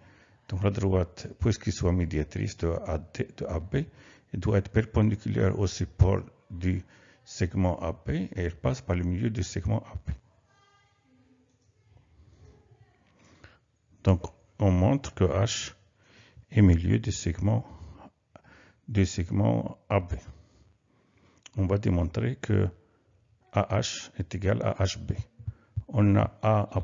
Donc, la droite, puisqu'il soit médiatrice de AB, elle doit être perpendiculaire au support du segment AB et elle passe par le milieu du segment AB. Donc, on montre que H est milieu du segment AB. On va démontrer que AH est égal à HB. On a A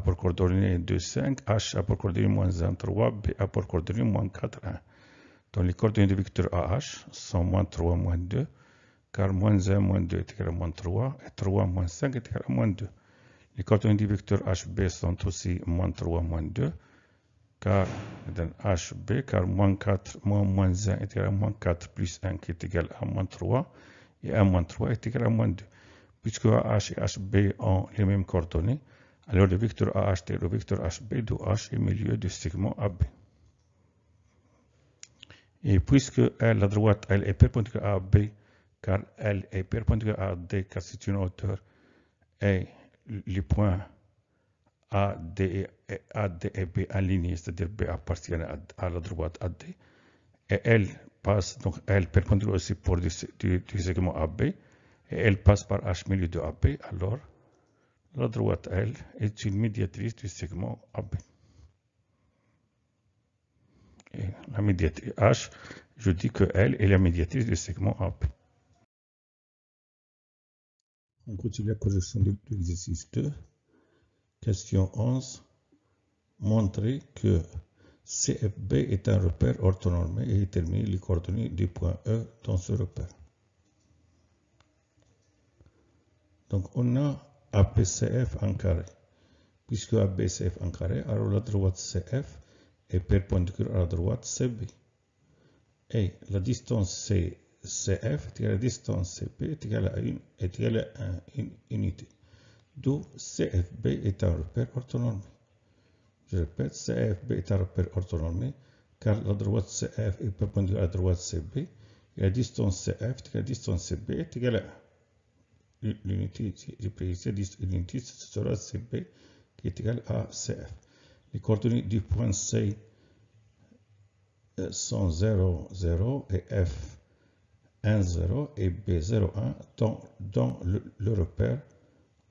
pour coordonnée 2, 5, H a pour coordonnée moins 1, 3, B a pour coordonnée moins 4, 1. Donc les coordonnées du vecteur AH sont moins 3, moins 2, car moins 1, moins 2 est égal à moins 3, et 3, moins 5 est égal à moins 2. Les coordonnées du vecteur HB sont aussi moins 3, moins 2, car dans HB, car moins 4, moins 1 est égal à moins 4 plus 1 qui est égal à moins 3, et 1 moins 3 est égal à moins 2. Puisque AH et HB ont les mêmes coordonnées, alors le vecteur AH et le vecteur HB de H est milieu du segment AB. Et puisque L, la droite, elle est perpendiculaire à AB, car L est perpendiculaire à D, car c'est une hauteur, et les points A, D et B alignés, c'est-à-dire B appartient à la droite AD, et L passe, donc L perpendiculaire aussi pour du segment AB, et elle passe par H milieu de AB, alors la droite L est une médiatrice du segment AB. Et la médiatrice H, je dis que L est la médiatrice du segment AB. On continue la correction de l'exercice 2. Question 11. Montrer que CFB est un repère orthonormé et déterminer les coordonnées du point E dans ce repère. Donc on a ABCF en carré. Puisque ABCF en carré, alors la droite CF est perpendiculaire à la droite CB. Et la distance CF est égale à la distance CB est égale à une unité. D'où CFB est un repère orthonormé. Je répète, CFB est un repère orthonormé car la droite CF est perpendiculaire à la droite CB et la distance CF est égale à la distance CB est égale à 1. L'unité, j'ai pris ici, l'unité sera CB qui est égale à CF. Les coordonnées du point C sont 0, 0 et F 1, 0 et B 0, 1 dans le repère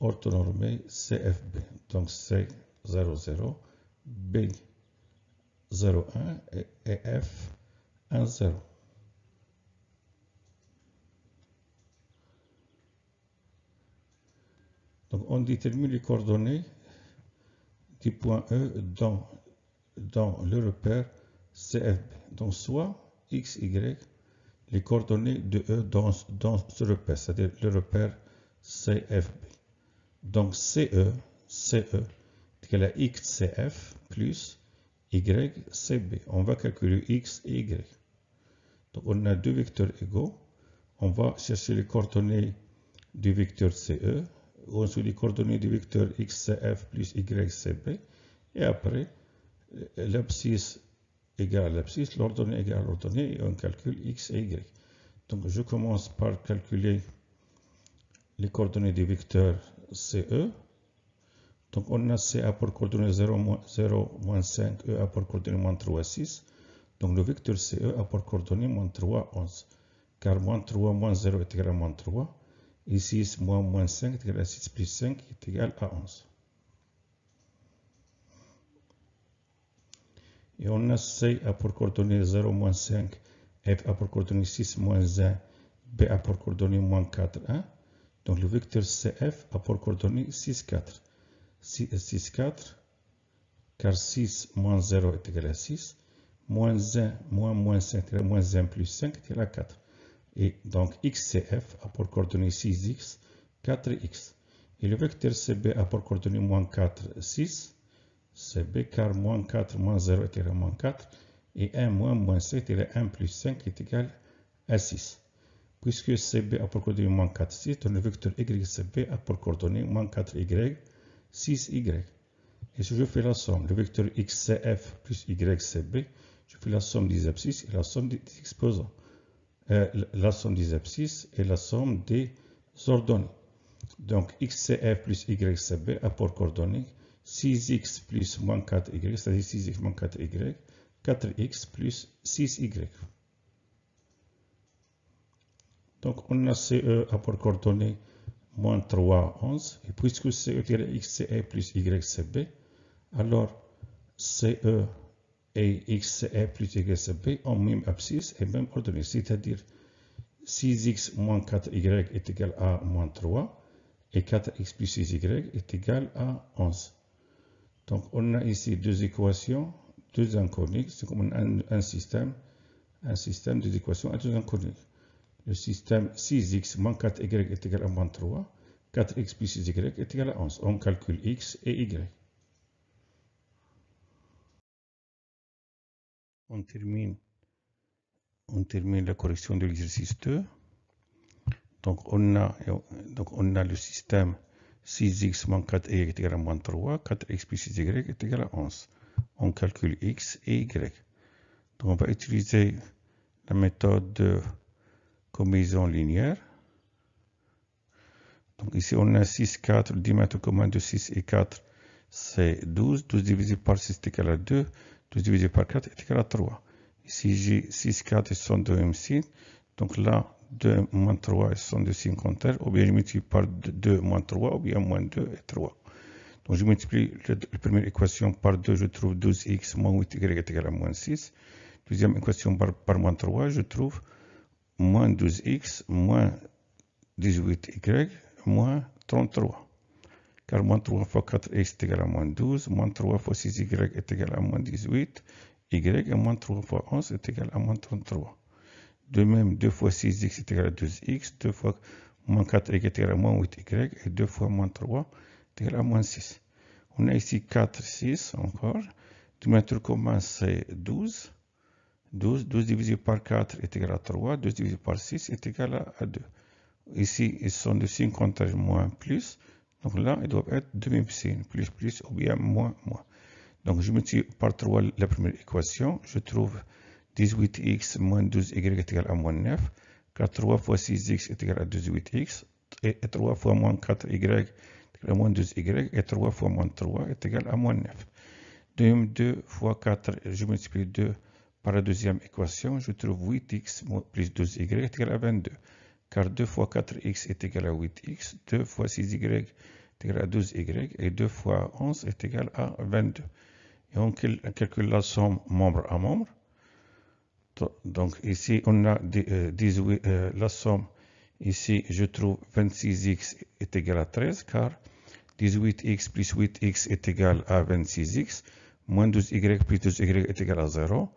orthonormé CFB. Donc C 0, 0, B 0, 1 et F 1, 0. Donc on détermine les coordonnées du point E dans le repère CFB. Donc soit X, Y, les coordonnées de E dans ce repère, c'est-à-dire le repère CFB. Donc CE est égal à XCF plus YCB. On va calculer X et Y. Donc on a deux vecteurs égaux. On va chercher les coordonnées du vecteur CE. Ensuite les coordonnées du vecteur XCF plus YCB. Et après, l'abscisse égale à l'abscisse, l'ordonnée égale à l'ordonnée, et on calcule X et Y. Donc je commence par calculer les coordonnées du vecteur CE. Donc on a CA pour coordonnée 0, moins 5, E a pour coordonnée moins 3, 6. Donc le vecteur CE a pour coordonnée moins 3, 11. Car moins 3, moins 0 est égal à moins 3. Et 6 moins 5 est égal à 6 plus 5 est égal à 11. Et on a C a pour coordonnée 0, moins 5, F a pour coordonnée 6, moins 1, B a pour coordonnée moins 4, 1. Donc le vecteur CF a pour coordonnée 6, 4. 6, 4, car 6 moins 0 est égal à 6, moins 1, moins 5 est égal à moins 1 plus 5 est égal à 4. Et donc XCF a pour coordonnée 6x, 4x. Et le vecteur CB a pour coordonnée moins 4, 6. CB car moins 4 moins 0 est égal à moins 4. Et 1 moins 7 est égal à 1 plus 5 est égal à 6. Puisque CB a pour coordonnée moins 4, 6, donc le vecteur YCB a pour coordonnée moins 4y, 6y. Et si je fais la somme, le vecteur XCF plus YCB, je fais la somme des abscisses et la somme des exposants. La somme des abscisses et la somme des ordonnées. Donc XCF plus YCB a pour coordonnées 6x plus moins 4y, c'est-à-dire 6x moins 4y, 4x plus 6y. Donc on a CE a pour coordonnées moins 3, 11. Et puisque CE est égal à XCE plus YCB, alors CE et XCE plus YCB ont même abscisse et même ordonnée. C'est-à-dire 6x moins 4y est égal à moins 3 et 4x plus 6y est égal à 11. Donc on a ici deux équations, deux inconnus, c'est comme un système des équations à deux inconnus. Le système 6x moins 4y est égal à moins 3, 4x plus 6y est égal à 11. On calcule x et y. On termine la correction de l'exercice 2. Donc on a le système 6x moins 4y est égal à moins 3, 4x plus 6y est égal à 11. On calcule x et y. Donc on va utiliser la méthode de combinaison linéaire. Donc ici on a 6, 4, le diamètre commun de 6 et 4 c'est 12, 12 divisé par 6 est égal à 2, 12 divisé par 4 est égal à 3. Ici j'ai 6, 4 sont de même signe, donc là 2 moins 3 sont de signes contraires, ou bien je multiplie par 2 moins 3, ou bien moins 2 et 3. Donc je multiplie la première équation par 2, je trouve 12x moins 8y est égal à moins 6. Deuxième équation par moins 3, je trouve moins 12x moins 18y moins 33. Car moins 3 fois 4x est égal à moins 12, moins 3 fois 6y est égal à moins 18, y et moins 3 fois 11 est égal à moins 33. De même, 2 fois 6x est égal à 12x, 2 fois moins 4y est égal à moins 8y, et 2 fois moins 3 est égal à moins 6. On a ici 4, 6 encore. Le mètre commun c'est 12. 12 divisé par 4 est égal à 3, 12 divisé par 6 est égal à 2. Ici, ils sont de signes contraires moins plus. Donc là, ils doivent être de même signe, plus plus ou bien moins moins. Donc je multiplie par 3 la première équation. Je trouve 18x moins 12y est égal à moins 9. Car 3 fois 6x est égal à 18x. Et 3 fois moins 4y est égal à moins 12y. Et 3 fois moins 3 est égal à moins 9. De même, 2 fois 4, je multiplie 2 par la deuxième équation. Je trouve 8x plus 12y est égal à 22. Car 2 fois 4x est égal à 8x, 2 fois 6y est égal à 12y, et 2 fois 11 est égal à 22. Et on calcule la somme membre à membre. Donc ici, on a la somme. Ici, je trouve 26x est égal à 13, car 18x plus 8x est égal à 26x, moins 12y plus 12y est égal à 0,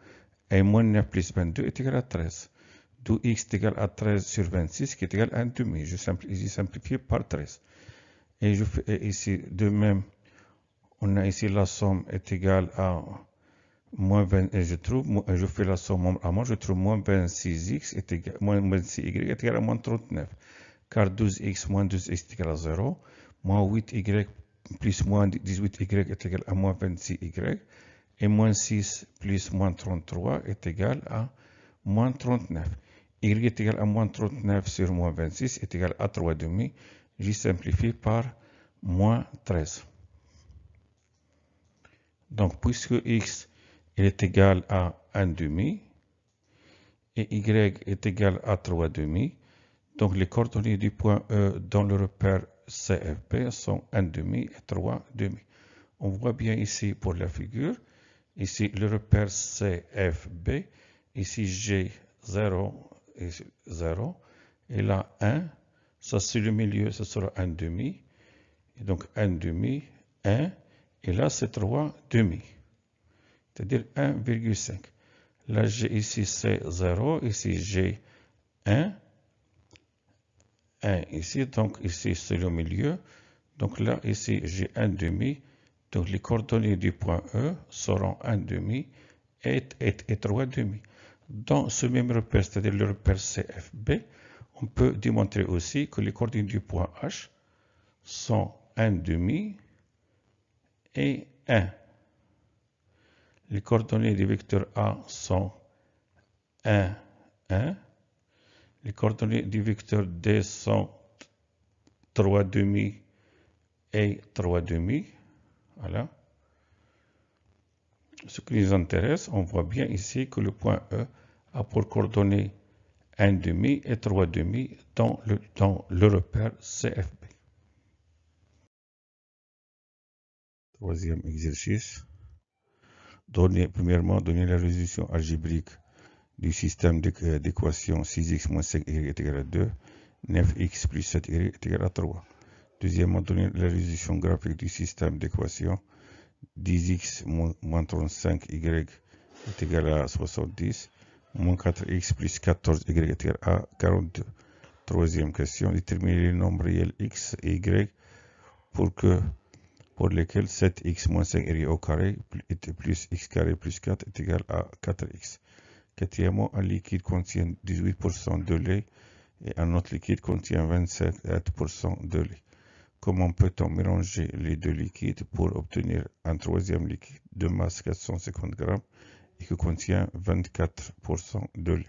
et moins 9 plus 22 est égal à 13. D'où x est égal à 13 sur 26, qui est égal à 1 demi. Je simplifie par 13. Et je fais ici, de même, on a ici la somme est égale à moins 20, et je fais la somme membre à membre, je trouve moins 26x est égal, moins 26y est égal à moins 39. Car 12x moins 12x est égal à 0, moins 8y plus moins 18y est égal à moins 26y, et moins 6 plus moins 33 est égal à moins 39. Y est égal à moins 39 sur moins 26 est égal à 3 demi. J'y simplifie par moins 13. Donc, puisque x est égal à 1 demi et y est égal à 3 demi, donc les coordonnées du point E dans le repère CFB sont 1 demi et 3 demi. On voit bien ici pour la figure, ici le repère CFB, ici G 0 et 0, et là 1, ça c'est le milieu, ce sera 1 demi, et donc 1 demi, 1, et là c'est 3 demi, c'est-à-dire 1,5. Là j'ai ici c'est 0, ici j'ai 1 ici, donc ici c'est le milieu, donc là ici j'ai 1 demi, donc les coordonnées du point E seront 1 demi et 3 demi. Dans ce même repère, c'est-à-dire le repère CFB, on peut démontrer aussi que les coordonnées du point H sont 1 demi et 1. Les coordonnées du vecteur A sont 1, 1. Les coordonnées du vecteur D sont 3 demi et 3 demi. Voilà. Ce qui nous intéresse, on voit bien ici que le point E a pour coordonnées 1 demi et 3 demi dans le repère CFB. Troisième exercice. Premièrement, donner la résolution algébrique du système d'équation 6x moins 5y est égal à 2, 9x plus 7y est égal à 3. Deuxièmement, donner la résolution graphique du système d'équation 10x moins 35y est égal à 70, moins 4x plus 14y est égal à 42. Troisième question, déterminer les nombres réels x et y pour lesquels 7x moins 5y au carré plus x carré plus 4 est égal à 4x. Quatrièmement, un liquide contient 18% de lait et un autre liquide contient 27% de lait. Comment peut-on mélanger les deux liquides pour obtenir un troisième liquide de masse 450 g et qui contient 24% de lait?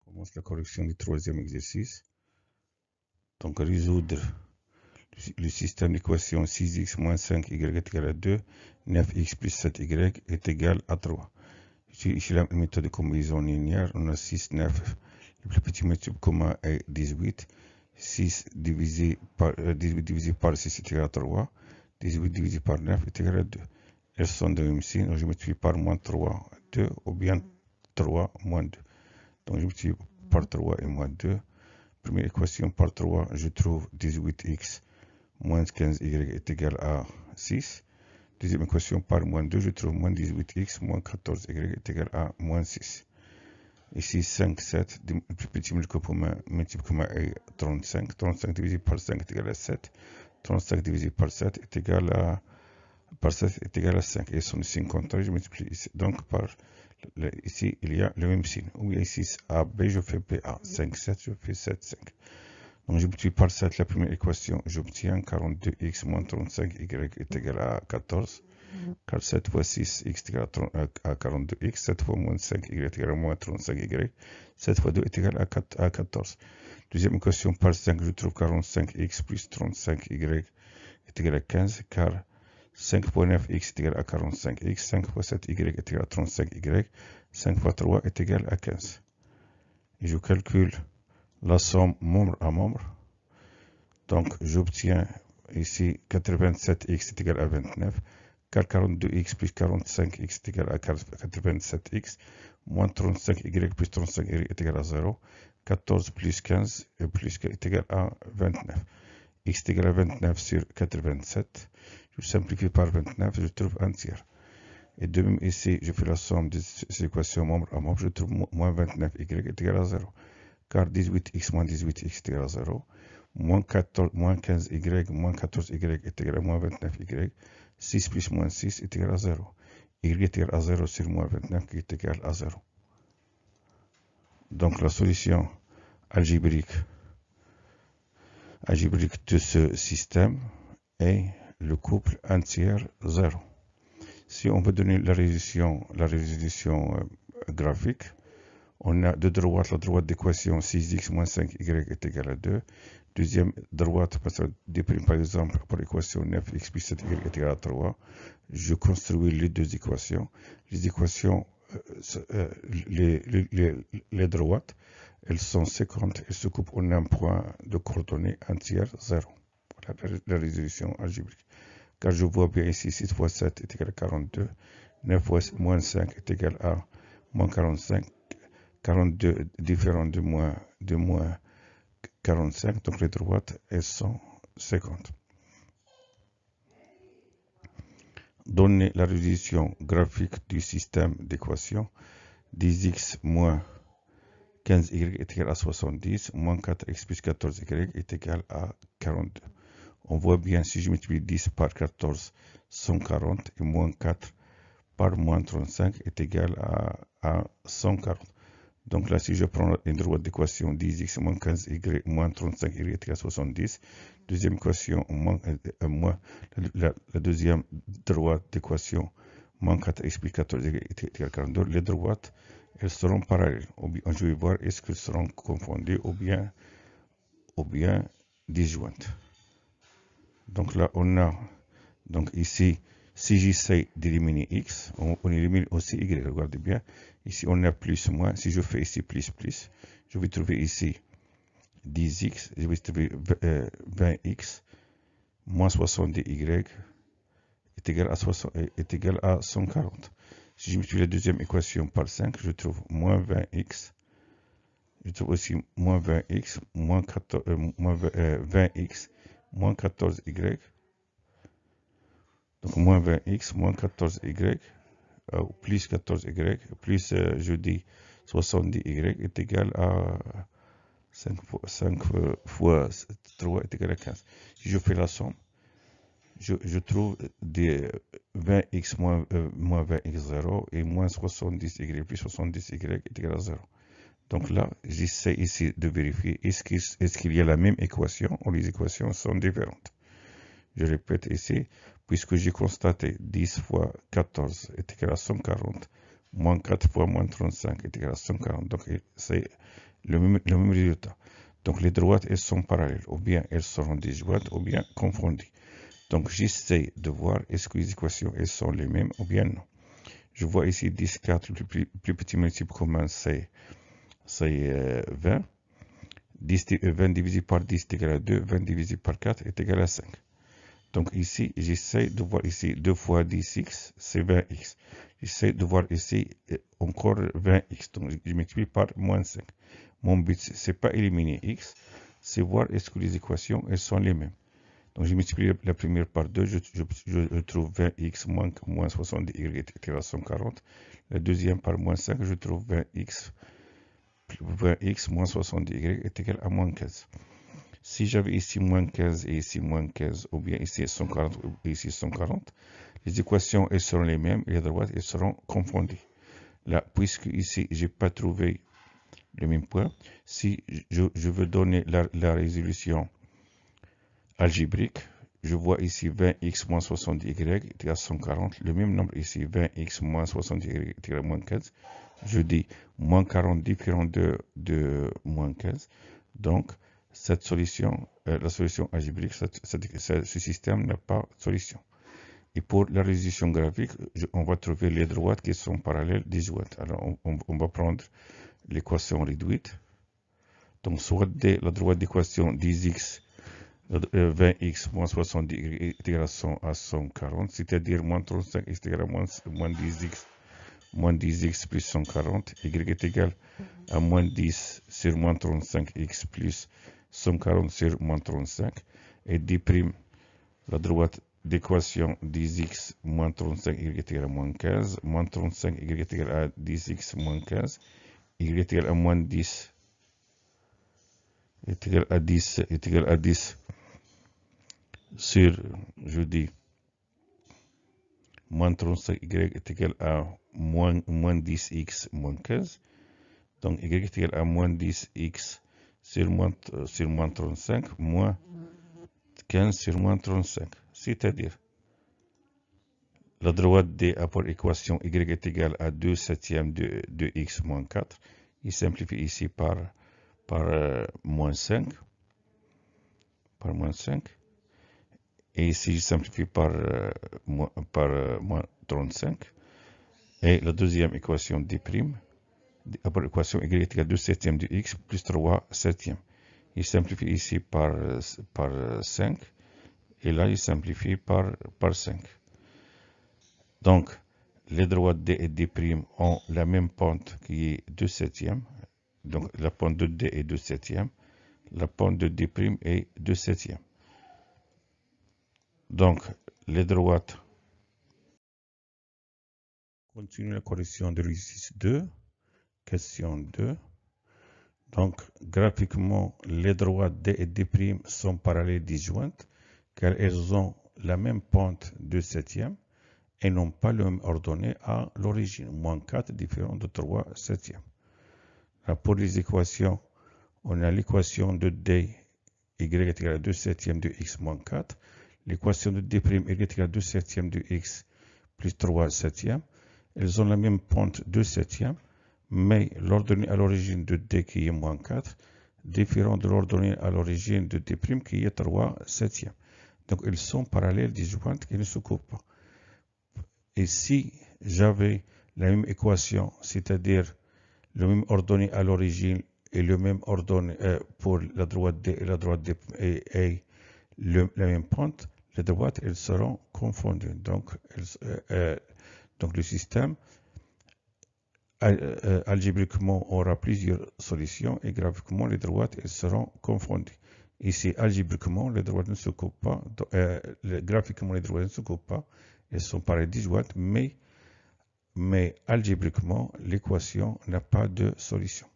On commence la correction du troisième exercice. Donc, résoudre le système d'équation 6x moins 5y est égal à 2, 9x plus 7y est égal à 3. Ici la méthode de combinaison linéaire, on a 6, 9, le plus petit multiple commun est 18, 6 divisé par 6 est égal à 3, 18 divisé par 9 est égal à 2. Elles sont de même signe, donc je multiplie par moins 3, 2, ou bien 3, moins 2. Donc je multiplie par 3 et moins 2. Première équation par 3, je trouve 18x moins 15y est égal à 6. Deuxième équation par moins 2, je trouve moins 18x moins 14y est égal à moins 6. Ici 5, 7, le plus petit multiple commun est 35. 35 divisé par 5 est égal à 7. 35 divisé par 7 est égal à 5. Et son signe contraire, je multiplie ici. Donc ici, il y a le même signe. Ou ici, AB, je fais PA. 5, 7, je fais 7, 5. Donc, je multiplie par 7 la première équation. J'obtiens 42x moins 35y est égal à 14. Car 7 fois 6, x est égal à 42x. 7 fois moins 5y est égal à moins 35y. 7 fois 2 est égal à 14. Deuxième équation par 5, je trouve 45x plus 35y est égal à 15. Car 5 fois 9x est égal à 45x. 5 fois 7y est égal à 35y. 5 fois 3 est égal à 15. Et je calcule la somme membre à membre. Donc, j'obtiens ici 87x est égal à 29, car 42x plus 45x est égal à 87x, moins 35y plus 35y est égal à 0, 14 plus 15 est égal à 29. X est égal à 29 sur 87, je simplifie par 29, je trouve un tiers. Et de même ici, je fais la somme des équations membre à membre, je trouve moins 29y est égal à 0. Car 18x moins 18x est égal à 0, moins 15y moins 14y est égal à moins 29y, 6 plus moins 6 est égal à 0. Y est égal à 0 sur moins 29 qui est égal à 0. Donc la solution algébrique de ce système est le couple 1 tiers 0. Si on veut donner la résolution graphique, on a de droite la droite d'équation 6x moins 5y est égal à 2. Deuxième droite, par exemple, pour l'équation 9x plus 7y est égal à 3. Je construis les deux équations. Les équations, les droites, elles sont 50. Elles se coupent en un point de coordonnées 1 tiers 0. Voilà la résolution algébrique. Car je vois bien ici 6 fois 7 est égal à 42. 9 fois moins 5 est égal à moins 45. 42 différent de moins 45, donc les droites, elles sont 50. Donner la résolution graphique du système d'équation 10x moins 15y est égal à 70, moins 4x plus 14y est égal à 42. On voit bien si je multiplie 10 par 14, 140, et moins 4 par moins 35 est égal à 140. Donc là, si je prends une droite d'équation 10x moins 15y moins 35y est égal à 70, deuxième équation, la deuxième droite d'équation moins 4x plus 14y est égal à 42, les droites, elles seront parallèles. Je vais voir est-ce qu'elles seront confondues ou bien disjointes. Donc là, on a, donc ici, si j'essaie d'éliminer x, on élimine aussi y. Regardez bien. Ici, on a plus, moins. Si je fais ici plus, je vais trouver ici 10x. Je vais trouver 20x moins 70y est égal à 140. Si je multiplie la deuxième équation par 5, je trouve moins 20x. Je trouve aussi moins 20x, moins 20x, moins 14y. Donc moins 20x, moins 14y, plus 14y, plus je dis 70y est égal à 5 fois 3 est égal à 15. Si je fais la somme, je trouve des 20x moins 20x0 et moins 70y plus 70y est égal à 0. Donc là, j'essaie ici de vérifier est-ce qu'il y a la même équation ou les équations sont différentes. Je répète ici, puisque j'ai constaté 10 fois 14 est égal à 140, moins 4 fois moins 35 est égal à 140. Donc c'est le même résultat. Donc les droites, elles sont parallèles, ou bien elles seront disjointes, ou bien confondues. Donc j'essaie de voir est-ce que les équations, elles sont les mêmes, ou bien non. Je vois ici 10, 4, le plus petit multiple commun, c'est 20. 20 divisé par 10 est égal à 2, 20 divisé par 4 est égal à 5. Donc ici, j'essaie de voir ici 2 fois 10x, c'est 20x. J'essaie de voir ici encore 20x. Donc je multiplie par moins 5. Mon but, c'est pas éliminer x, c'est voir est-ce que les équations, elles sont les mêmes. Donc je multiplie la première par 2, je trouve 20x moins 70y est égal à 140. La deuxième par moins 5, je trouve 20x moins 70y est égal à moins 15. Si j'avais ici moins 15 et ici moins 15, ou bien ici 140 et ici 140, les équations elles seront les mêmes et les droites elles seront confondues. Là, puisque ici j'ai pas trouvé le même point, si je veux donner la résolution algébrique, je vois ici 20x moins 60y est égal à 140, le même nombre ici 20x moins 60y est égal à moins 15. Je dis moins 40 différent de moins 15. Donc, cette solution, la solution algébrique, ce système n'a pas de solution. Et pour la résolution graphique, on va trouver les droites qui sont parallèles disjointes. Alors, on va prendre l'équation réduite. Donc, soit la droite d'équation 10x, 20x moins 70 est égal à 140, c'est-à-dire moins 35 est égal à moins 10x plus 140, y est égal à moins 10 sur moins 35x plus 140 sur moins 35, et d', la droite d'équation 10x moins 35, y est égal à moins 15, moins 35, y est égal à 10x moins 15, y est égal à moins 10, est égal à 10 sur, je dis, moins 35y est égal à moins 10x moins 15. Donc y est égal à moins 10x sur moins 35 moins 15 sur moins 35. C'est-à-dire, la droite D a pour équation y est égal à 2 septièmes de x moins 4. Il simplifie ici par moins 5. Par moins 5. Et ici, je simplifie par moins 35. Et la deuxième équation D', après l'équation y est égal à 2 septièmes de x plus 3 septièmes. Il simplifie ici par 5. Et là, il simplifie par 5. Donc, les droites D et D' ont la même pente qui est 2 septièmes. Donc, la pente de D est 2 septièmes. La pente de D' est 2 septièmes. Donc, les droites. Continue la correction de l'exercice 2. Question 2. Donc, graphiquement, les droites D et D' sont parallèles disjointes car elles ont la même pente de septième et n'ont pas le même ordonnée à l'origine, moins 4 différent de 3 septièmes. Là, pour les équations, on a l'équation de D, y est égal à 2 septièmes de x moins 4. L'équation de D', y est égal à 2 septièmes de x plus 3 septièmes. Elles ont la même pente de septième, mais l'ordonnée à l'origine de D qui est moins 4, différent de l'ordonnée à l'origine de D' qui est 3 septièmes. Donc, elles sont parallèles disjointes et ne se coupent pas. Et si j'avais la même équation, c'est-à-dire le même ordonnée à l'origine et le même ordonnée pour la droite D et la droite D et la même pente, les droites elles seront confondues. Donc le système algébriquement aura plusieurs solutions et graphiquement les droites elles seront confondues. Ici, algébriquement, les droites ne se coupent pas, graphiquement les droites ne se coupent pas, elles sont pareilles disjointes, mais algébriquement, l'équation n'a pas de solution.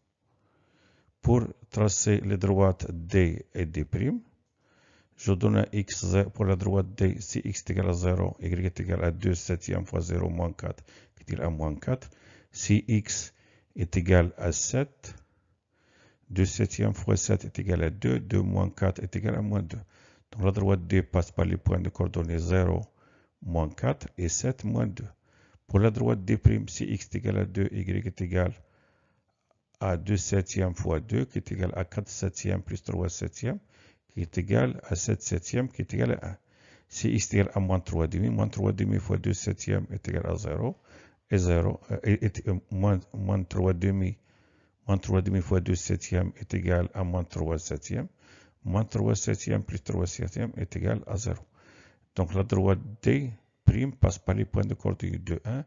Pour tracer les droites D et D', je donne à x pour la droite D, si x est égal à 0, y est égal à 2 septièmes fois 0 moins 4, qui est égal à moins 4. Si x est égal à 7, 2 septièmes fois 7 est égal à 2, 2 moins 4 est égal à moins 2. Donc la droite D passe par les points de coordonnées 0, moins 4 et 7, moins 2. Pour la droite D', si x est égal à 2, y est égal à 2 septièmes fois 2, qui est égal à 4 septièmes plus 3 septièmes, qui est égal à 7 septièmes, qui est égal à 1. Si x est égal à moins 3 demi, moins 3 demi fois 2 septièmes est égal à 0, et 0, moins 3 demi fois 2 septièmes est égal à moins 3 septièmes. Moins 3 septièmes plus 3 septièmes est égal à 0. Donc la droite D' passe par les points de coordonnées 2, 1 et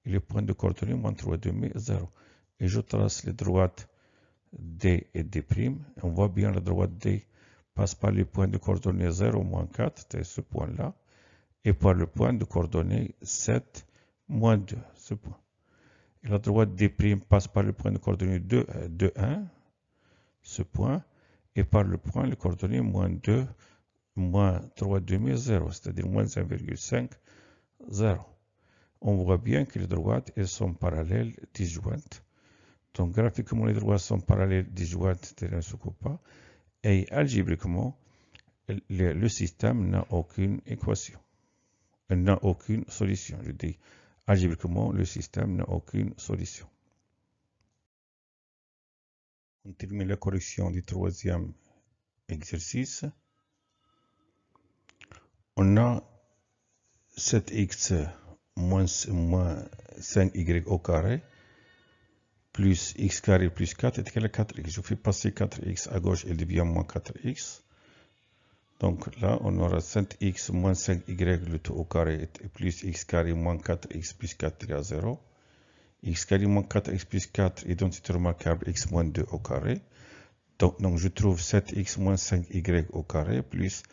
les points de coordonnées moins 3 demi, 0. Et je trace les droites D et D'. On voit bien la droite D passe par les points de coordonnées 0, moins 4, c'est ce point-là, et par le point de coordonnées 7, moins 2, ce point. Et la droite D' passe par le point de coordonnées 2, 1, ce point, et par le point de coordonnées moins 2, moins 3 demi, 0, c'est-à-dire moins 1,5, 0. On voit bien que les droites, elles sont parallèles, disjointes. Donc graphiquement, les droites sont parallèles, disjointes, elles ne se coupent pas. Et algébriquement, le système n'a aucune équation. Il n'a aucune solution. Je dis algébriquement, le système n'a aucune solution. On termine la correction du troisième exercice. On a 7x moins 5y au carré plus x carré plus 4 est égal à 4x. Je fais passer 4x à gauche, elle devient moins 4x. Donc là, on aura 5x moins 5y le tout au carré plus x carré moins 4x plus 4 égale à 0. X carré moins 4x plus 4 est d'identité remarquable x moins 2 au carré. Donc je trouve 7x moins 5y au carré plus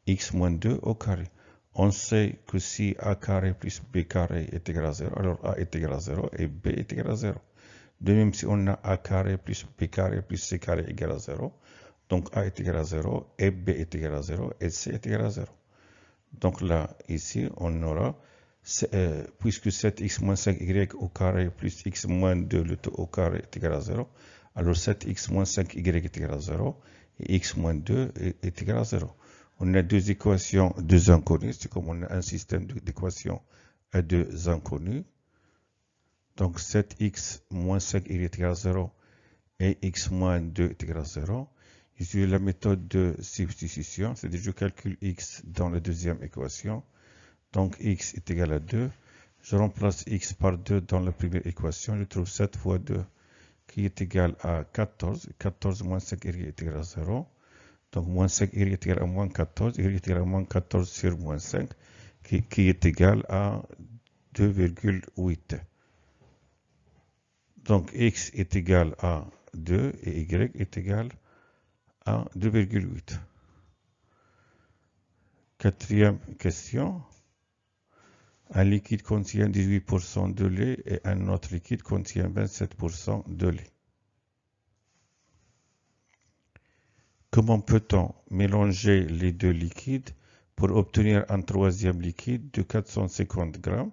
x moins 2 au carré. On sait que si a carré plus b carré est égal à 0, alors a est égal à 0 et b est égal à 0. De même, si on a a carré plus b carré plus c carré égal à 0, donc a est égal à 0 et b est égal à 0 et c est égal à 0. Donc là, ici, on aura, puisque 7x moins 5y au carré plus x moins 2 le tout au carré est égal à 0, alors 7x moins 5y est égal à 0 et x moins 2 est égal à 0. On a deux équations, deux inconnues, c'est comme on a un système d'équations à deux inconnues. Donc 7x moins 5y est égal à 0 et x moins 2 est égal à 0. J'utilise la méthode de substitution, c'est-à-dire je calcule x dans la deuxième équation. Donc x est égal à 2. Je remplace x par 2 dans la première équation. Je trouve 7 fois 2 qui est égal à 14. 14 moins 5y est égal à 0. Donc moins 5y est égal à moins 14. Y est égal à moins 14 sur moins 5 qui est égal à 2,8. Donc x est égal à 2 et y est égal à 2,8. Quatrième question. Un liquide contient 18% de lait et un autre liquide contient 27% de lait. Comment peut-on mélanger les deux liquides pour obtenir un troisième liquide de 450 grammes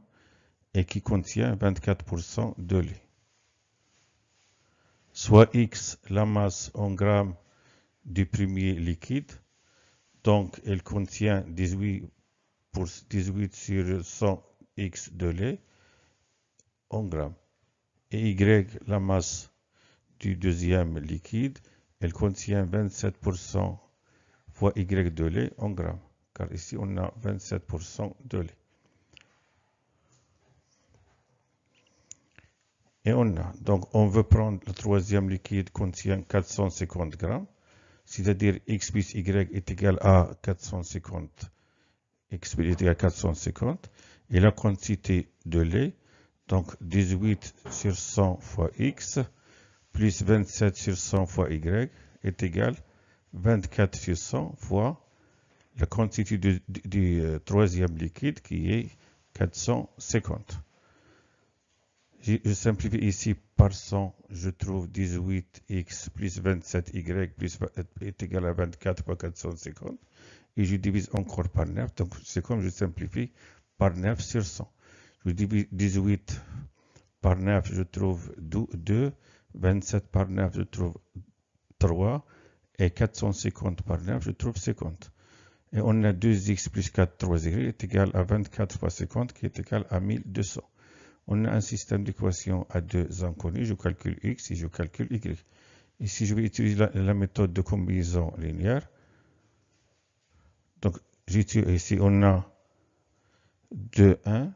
et qui contient 24% de lait? Soit x, la masse en grammes du premier liquide, donc elle contient 18 sur 100 x de lait en grammes. Et y, la masse du deuxième liquide, elle contient 27% fois y de lait en grammes, car ici on a 27% de lait. Et donc on veut prendre le troisième liquide contient 450 grammes, c'est-à-dire x plus y est égal à 450 x égale à 450, et la quantité de lait, donc 18 sur 100 fois x, plus 27 sur 100 fois y, est égal à 24 sur 100 fois la quantité du troisième liquide qui est 450. Je simplifie ici par 100, je trouve 18x plus 27y plus est égal à 24 fois 450. Et je divise encore par 9. Donc c'est comme je simplifie par 9 sur 100. Je divise 18 par 9, je trouve 2. 27 par 9, je trouve 3. Et 450 par 9, je trouve 50. Et on a 2x plus 4, 3y est égal à 24 fois 50 qui est égal à 1200. On a un système d'équations à deux inconnus. Je calcule x et je calcule y. Ici, je vais utiliser la méthode de combinaison linéaire. Donc, ici, on a 2, 1.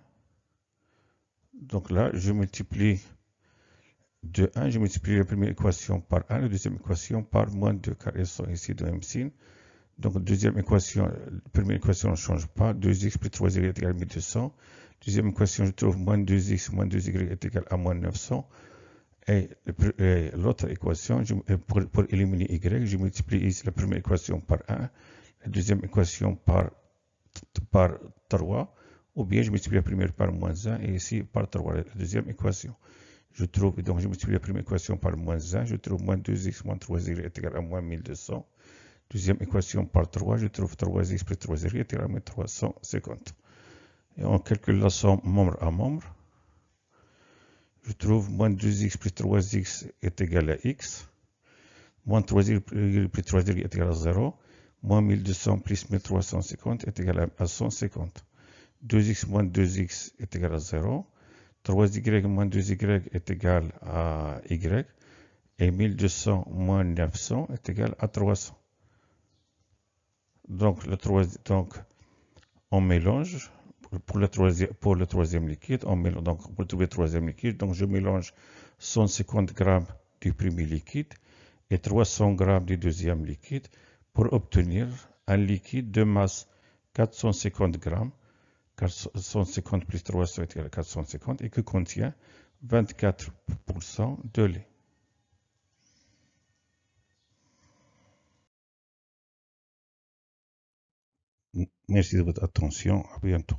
Donc là, je multiplie 2, 1. Je multiplie la première équation par 1, la deuxième équation par moins 2, car elles sont ici de même signe. Donc, deuxième équation, la première équation ne change pas. 2x plus 3y est égal à 1200. Deuxième équation, je trouve moins 2x moins 2y est égal à moins 900. Et l'autre équation, pour éliminer y, je multiplie ici la première équation par 1, la deuxième équation par 3, ou bien je multiplie la première par moins 1 et ici par 3, la deuxième équation. Donc je multiplie la première équation par moins 1, je trouve moins 2x moins 3y est égal à moins 1200. Deuxième équation par 3, je trouve 3x plus 3y est égal à moins 350. Et on calcule la somme membre à membre. Je trouve moins 2x plus 3x est égal à x. Moins 3y plus 3y est égal à 0. Moins 1200 plus 1350 est égal à 150. 2x moins 2x est égal à 0. 3y moins 2y est égal à y. Et 1200 moins 900 est égal à 300. Donc, on mélange. Pour le troisième liquide, donc pour trouver le troisième liquide, donc je mélange 150 grammes du premier liquide et 300 grammes du deuxième liquide pour obtenir un liquide de masse 450 grammes, 450 plus 300 est égal à 450 et qui contient 24% de lait. Merci de votre attention, à bientôt.